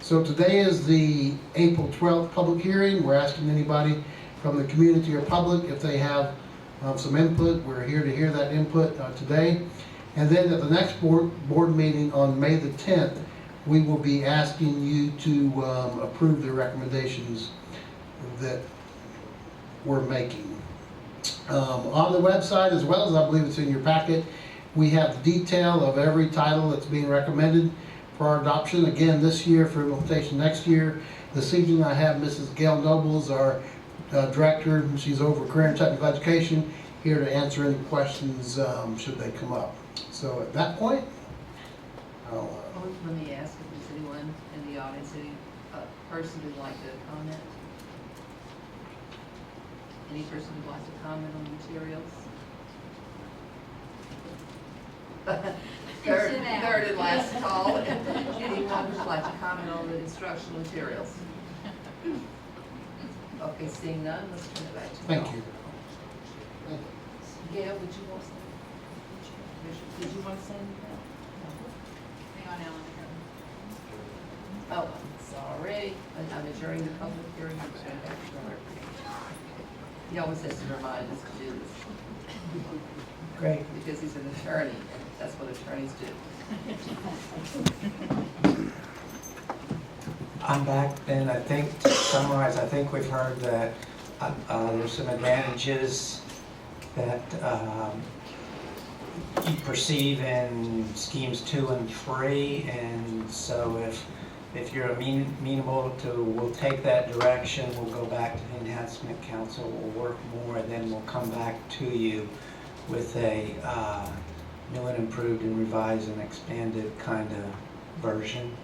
So today is the April 12th public hearing. We're asking anybody from the community or public if they have some input. We're here to hear that input today. And then at the next board meeting on May the 10th, we will be asking you to approve the recommendations that we're making. On the website, as well as I believe it's in your packet, we have the detail of every title that's being recommended for our adoption, again this year, for implementation next year. This evening I have Mrs. Gail Nobles, our director. She's over career and technical education, here to answer any questions should they come up. So at that point, Let me ask if there's anyone in the audience, any person who'd like to comment? Any person who'd like to comment on the materials? Third and last call. Anyone who'd like to comment on the instructional materials? Okay, seeing none, let's turn it back to you. thank you. Gail, would you want to say? Did you want to say anything? Hang on, Ellen. Oh, I'm sorry. I'm adjourning the public hearing. He always has to remind us to do this. Great. Because he's an attorney, and that's what attorneys do. I'm back, and I think, to summarize, I think we've heard that there's some advantages that you perceive in schemes 2 and 3, and so if you're amenable to, we'll take that direction, we'll go back to the Enhancement Council, we'll work more, and then we'll come back to you with a new and improved and revised and expanded kind of version.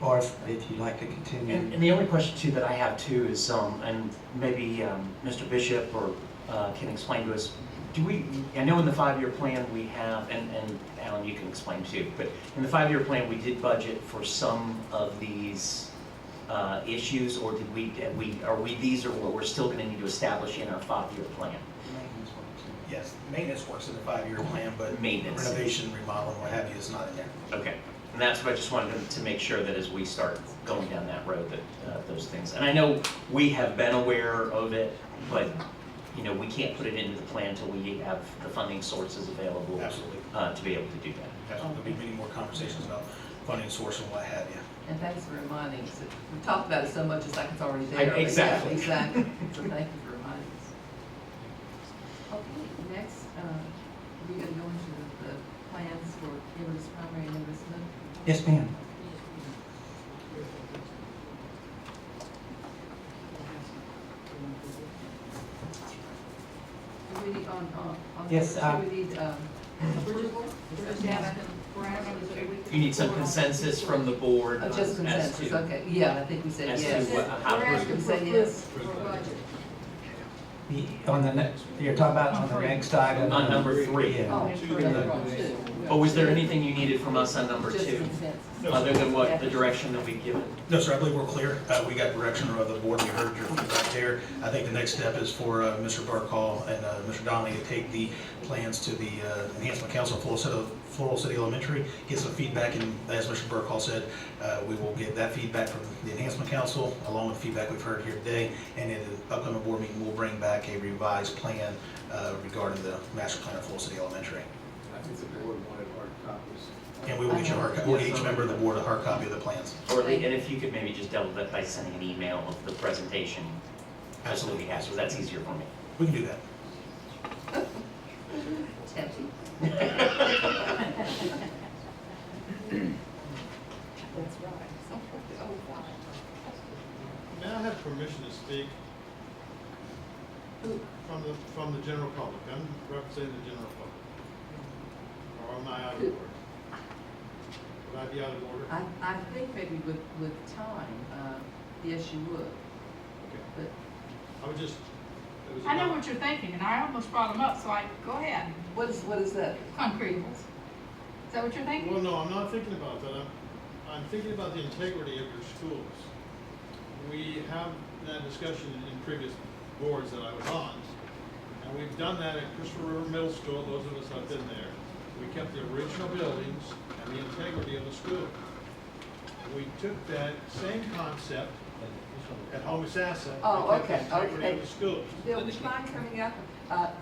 Or if you'd like to continue. And the only question too that I have too is, and maybe Mr. Bishop or can explain to us, I know in the 5-year plan we have, and Alan, you can explain too, but in the 5-year plan we did budget for some of these issues, or these are what we're still going to need to establish in our 5-year plan? Yes, maintenance works in the 5-year plan, but Maintenance. renovation, remodel, what have you is not in there. Okay. And that's what I just wanted to make sure that as we start going down that road, that those things. And I know we have been aware of it, but you know, we can't put it into the plan until we have the funding sources available. Absolutely. To be able to do that. There'll be many more conversations about funding source and what have you. And thanks for reminding us. We talked about it so much, it's like it's already there. Exactly. Yeah, exactly. So thank you for reminding us. Okay, next, we're going to go into the plans for Everest Primary and Everest Middle. Yes, ma'am. Do we need on Yes, do we need approval? You need some consensus from the board. Oh, just as consensus, to- okay. Yeah, I think we said as to yes. how We're asking to say yes. On the next, you're talking about on the next item? On number 3. Yeah. Oh, for number 2. But was there anything you needed from us on number Just 2, consensus. other than what, the direction that we've given? No, sir, I believe we're clear. We got direction of the board, we heard your feedback there. I think the next step is for Mr. Barcall and Mr. Donnelly to take the plans to the Enhancement Council of Floral City Elementary, get some feedback, and as Mr. Barcall said, we will get that feedback from the Enhancement Council, along with feedback we've heard here today, and in the upcoming board meeting, we'll bring back a revised plan regarding the master plan of Floral City Elementary. I think the board wanted hard copies. And we will get you we'll get each member of the board a hard copy of the plans. Or, and if you could maybe just double that by sending an email of the presentation, just so we have, so that's easier for me. We can do that. Tempting. That's right. May I have permission to speak from the general public? I'm representing the general public. Or am I out of order? Would I be out of order? I think maybe with time, yes, you would. Okay. But I would just, it was I know about- what you're thinking, and I almost brought them up, so go ahead. what is that? Concretables. Is that what you're thinking? Well, no, I'm not thinking about that. I'm thinking about the integrity of your schools. We have that discussion in previous boards that I was on, and we've done that at Christopher River Middle School, those of us that have been there. We kept the original buildings and the integrity of the school. We took that same concept at Homosassa. Oh, and kept okay, the integrity okay. of the schools. There'll be time coming up,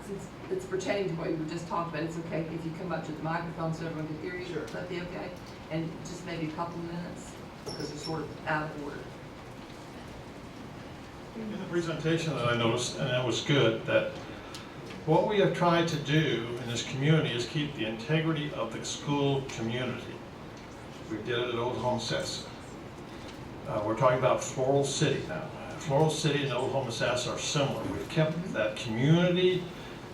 since it's pertaining to what you were just talking about, it's okay if you come up to the microphone so everyone can hear you. Sure. That'd be okay? And just maybe a couple minutes, because it's sort of out of order. In the presentation that I noticed, and that was good, that what we have tried to do in this community is keep the integrity of the school community. We did it at Old Homosassa. We're talking about Floral City now. Floral City and Old Homosassa are similar. We've kept that community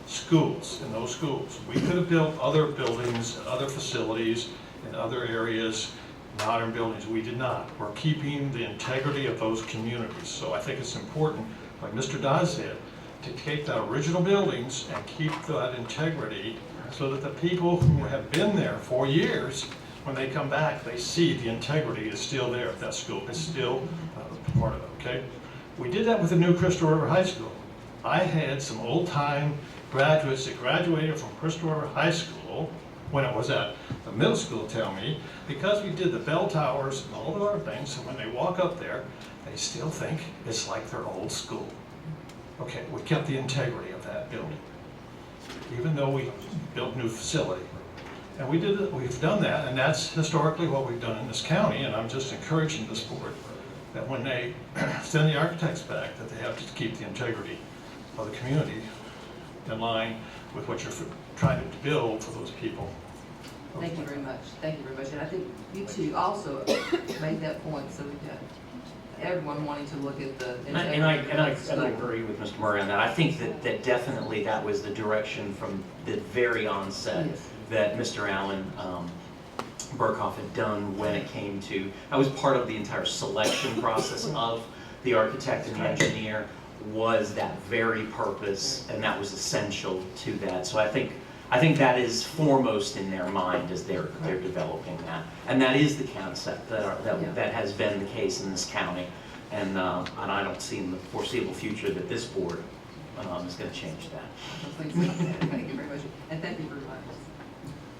schools in those schools. We could have built other buildings, other facilities in other areas, modern buildings. We did not. We're keeping the integrity of those communities. So I think it's important, like Mr. Dodd said, to take the original buildings and keep that integrity so that the people who have been there for years, when they come back, they see the integrity is still there at that school. It's still part of it, okay? We did that with the new Crystal River High School. I had some old-time graduates that graduated from Crystal River High School when it was at the middle school tell me, because we did the bell towers and all the other things, and when they walk up there, they still think it's like their old school. Okay, we kept the integrity of that building, even though we built a new facility. And we've done that, and that's historically what we've done in this county, and I'm just encouraging this board that when they send the architects back, that they have to keep the integrity of the community in line with what you're trying to build for those people. Thank you very much. Thank you very much. And I think you two also made that point, so we got everyone wanting to look at the. And I agree with Mr. Murray on that. I think that definitely that was the direction from the very onset that Mr. Allen Burkhoff had done when it came to, that was part of the entire selection process of the architect and the engineer, was that very purpose, and that was essential to that. So I think that is foremost in their mind as they're developing that, and that is the concept that has been the case in this county, and I don't see in the foreseeable future that this board is going to change that. Thank you very much, and thank you very much.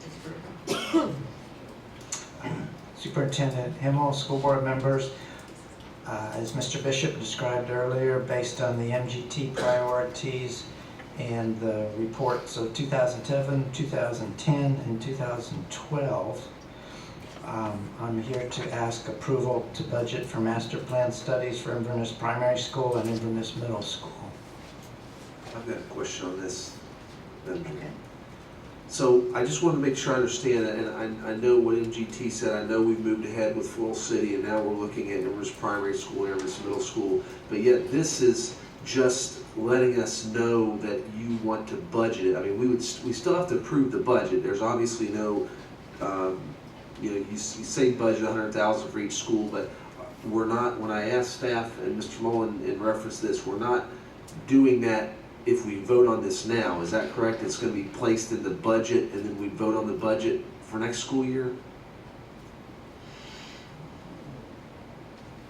It's very Superintendent Himmel, school board members, as Mr. Bishop described earlier, based on the MGT priorities and the reports of 2007, 2010, and 2012, I'm here to ask approval to budget for master plan studies for Inverness Primary School and Inverness Middle School. I've got a question on this. So I just want to make sure I understand, and I know what MGT said. I know we've moved ahead with Floral City, and now we're looking at Inverness Primary School and Inverness Middle School. But yet this is just letting us know that you want to budget it. I mean, we still have to approve the budget. There's obviously no, you say budget $100,000 for each school, but we're not. When I asked staff and Mr. Mullen in reference to this, we're not doing that. If we vote on this now, is that correct? It's going to be placed in the budget, and then we vote on the budget for next school year?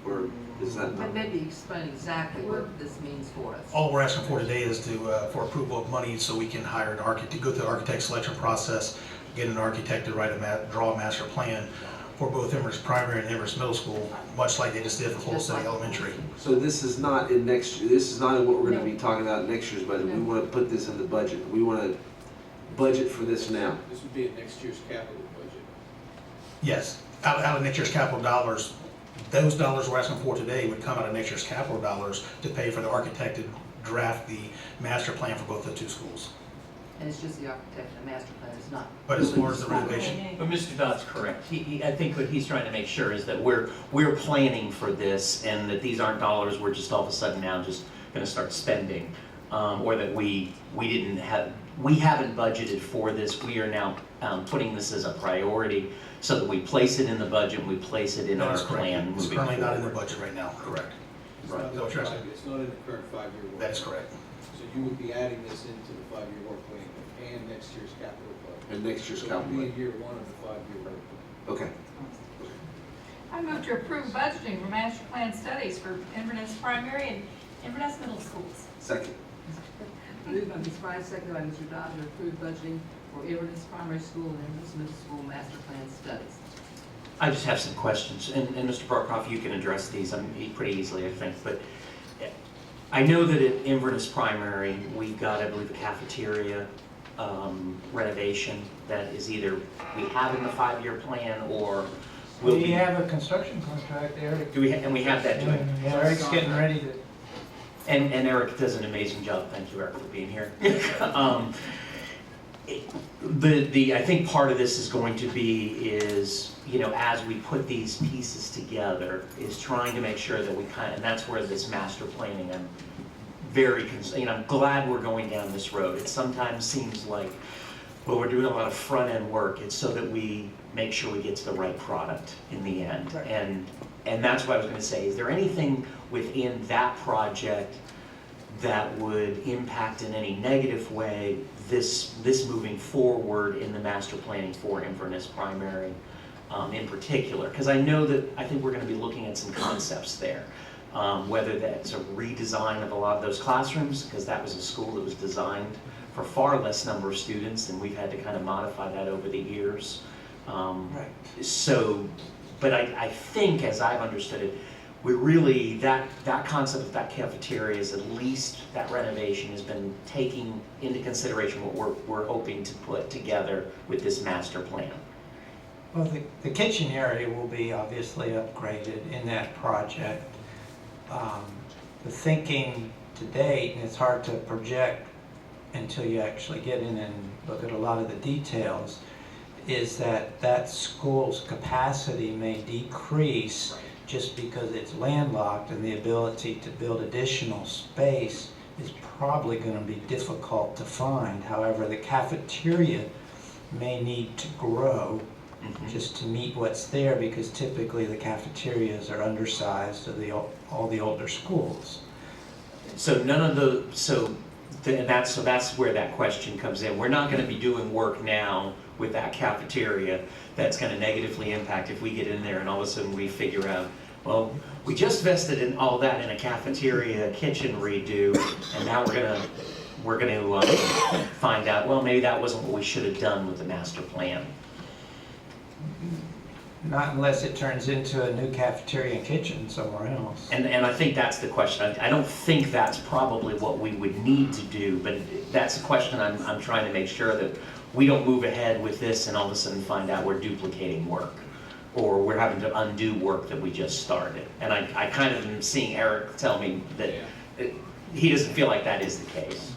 Or is that But not? maybe explain exactly what this means for us. All we're asking for today is to, for approval of money so we can hire an architect, go through the architect selection process, get an architect to write draw a master plan for both Emirates Primary and Emirates Middle School, much like they just did for Full City Elementary. So this is not in next, this is not in what we're gonna be talking about in next year's budget. We wanna put this in the budget. We wanna budget for this now. This would be in next year's capital budget. Yes, out of next year's capital dollars, those dollars we're asking for today would come out of next year's capital dollars to pay for the architect to draft the master plan for both the two schools. And it's just the architect and the master plan, it's not. But as far as the renovation, But Mr. Dodd's correct. I think what he's trying to make sure is that we're planning for this and that these aren't dollars we're just all of a sudden now just gonna start spending. Or that we haven't budgeted for this. We are now putting this as a priority so that we place it in the budget, we place it in that our is correct. plan It's moving currently not in the forward. budget right now, correct. It's not Is that what you're asking? It's not in the current 5-year work. That is correct. So you would be adding this into the 5-year work plan and next year's capital budget. And next year's So it capital would be budget. in year 1 of the 5-year work plan. Okay. I move to approve budgeting for master plan studies for Inverness Primary and Inverness Middle Schools. Second. Moved by Ms. Price, seconded by Mr. Dodd, to approve budgeting for Inverness Primary School and Inverness Middle School master plan studies. I just have some questions, and Mr. Barkoff, you can address these pretty easily, I think, but I know that at Inverness Primary, we've got, I believe, a cafeteria renovation that is either we have in the 5-year plan or will We be. have a construction contract, Eric. And we have that doing. Yeah, Eric's getting ready to. And Eric does an amazing job. Thank you, Eric, for being here. I think part of this is going to be is, you know, as we put these pieces together, is trying to make sure that we and that's where this master planning, I'm very, I'm glad we're going down this road. It sometimes seems like, well, we're doing a lot of front-end work. It's so that we make sure we get to the right product in the end. And that's what I was going to say. Is there anything within that project that would impact in any negative way this moving forward in the master planning for Inverness Primary in particular? Because I know that I think we're going to be looking at some concepts there. Whether that's a redesign of a lot of those classrooms, because that was a school that was designed for far less number of students, and we've had to kind of modify that over the years. Right. So, but I think, as I've understood it, we really, that concept of that cafeteria is at least, that renovation has been taking into consideration what we're hoping to put together with this master plan. Well, the kitchen area will be obviously upgraded in that project. The thinking to date, and it's hard to project until you actually get in and look at a lot of the details, is that that school's capacity may decrease just because it's landlocked, and the ability to build additional space is probably going to be difficult to find. However, the cafeteria may need to grow just to meet what's there, because typically the cafeterias are undersized to all the older schools. So none of the, that's where that question comes in. We're not going to be doing work now with that cafeteria that's going to negatively impact if we get in there and all of a sudden we figure out, well, we just vested in all that in a cafeteria kitchen redo, and now we're going to find out, well, maybe that wasn't what we should have done with the master plan. Not unless it turns into a new cafeteria and kitchen somewhere else. And I think that's the question. I don't think that's probably what we would need to do, but that's a question I'm trying to make sure that we don't move ahead with this and all of a sudden find out we're duplicating work, or we're having to undo work that we just started. And I kind of am seeing Eric tell me that he doesn't feel like that is the case.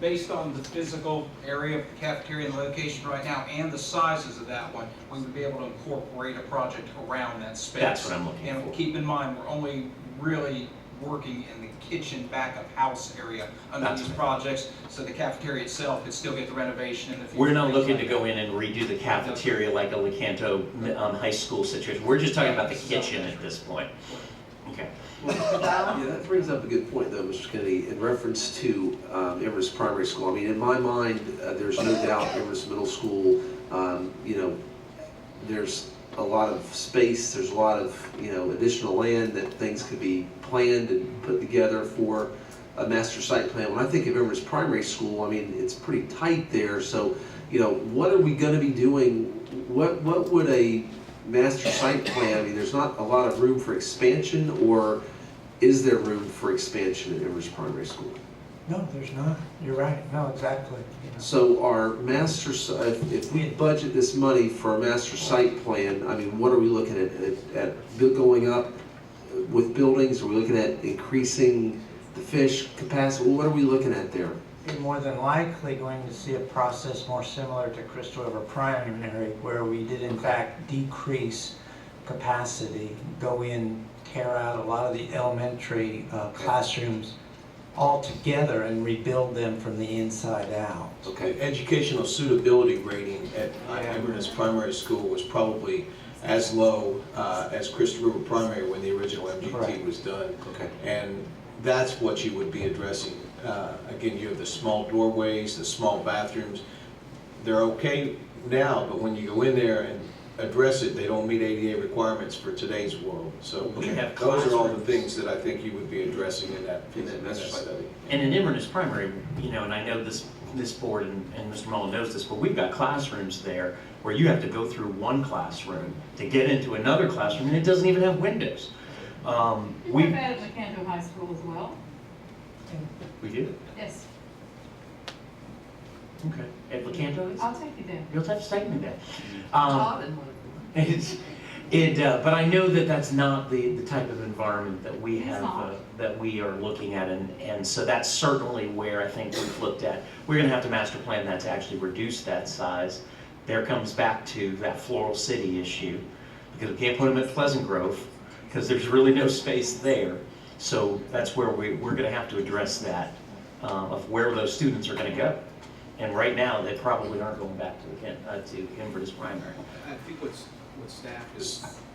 Based on the physical area of the cafeteria and the location right now and the sizes of that one, we would be able to incorporate a project around that space. That's what I'm looking for. And keep in mind, we're only really working in the kitchen backup house area under these projects, so the cafeteria itself could still get the renovation in the future. We're not looking to go in and redo the cafeteria like a Lecanto high school situation. We're just talking about the kitchen at this point. Okay. Yeah, that brings up a good point, though, Mr. Kennedy, in reference to Inverness Primary School. I mean, in my mind, there's no doubt Inverness Middle School, you know, there's a lot of space, there's a lot of, additional land that things could be planned and put together for a master site plan. When I think of Inverness Primary School, I mean, it's pretty tight there, so, what are we gonna be doing? What would a master site plan, I mean, there's not a lot of room for expansion, or is there room for expansion at Inverness Primary School? No, there's not. You're right. No, exactly. So our master, if we budget this money for a master site plan, I mean, what are we looking at going up with buildings? Are we looking at increasing the fish capacity? What are we looking at there? You're more than likely going to see a process more similar to Crystal River Primary, where we did in fact decrease capacity, go in, tear out a lot of the elementary classrooms altogether and rebuild them from the inside out. Okay, educational suitability rating at Inverness Primary School was probably as low as Crystal River Primary when the original MGT was done. Okay. And that's what you would be addressing. Again, you have the small doorways, the small bathrooms. They're okay now, but when you go in there and address it, they don't meet ADA requirements for today's world. So those are all the things that I think you would be addressing in that study. And in Inverness Primary, and I know this board and Mr. Mullen knows this, but we've got classrooms there where you have to go through one classroom to get into another classroom, and it doesn't even have windows. We have that at Lecanto High School as well. We do? Yes. Okay. At Lecanto? I'll take you there. You'll have to take me there. Todd and one of them. But I know that that's not the type of environment that we have, that we are looking at, and so that's certainly where I think we've looked at. We're gonna have to master plan that to actually reduce that size. There comes back to that Floral City issue, because we can't put them at Pleasant Grove, because there's really no space there. So that's where we're gonna have to address that, of where those students are gonna go. And right now, they probably aren't going back to Inverness Primary. I think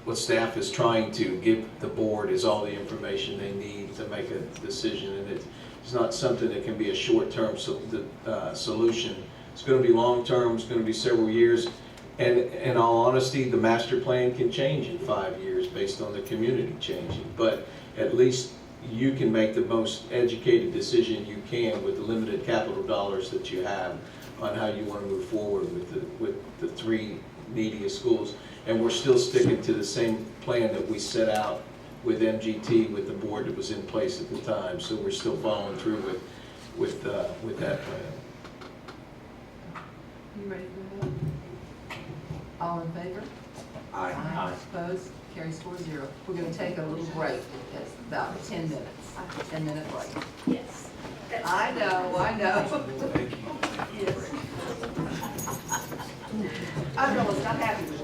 what staff is trying to give the board is all the information they need to make a decision, and it's not something that can be a short-term solution. It's going to be long-term. It's going to be several years, and in all honesty, the master plan can change in 5 years based on the community changing. But at least you can make the most educated decision you can with the limited capital dollars that you have on how you want to move forward with the 3 neediest schools. And we're still sticking to the same plan that we set out with MGT, with the board that was in place at the time. So we're still following through with that plan. You ready for the vote? All in favor? Aye. Aye. Opposed? Carries 4-0. We're going to take a little break. It's about 10 minutes. 10-minute break. Yes. I know. Yes. I know, it's not happy with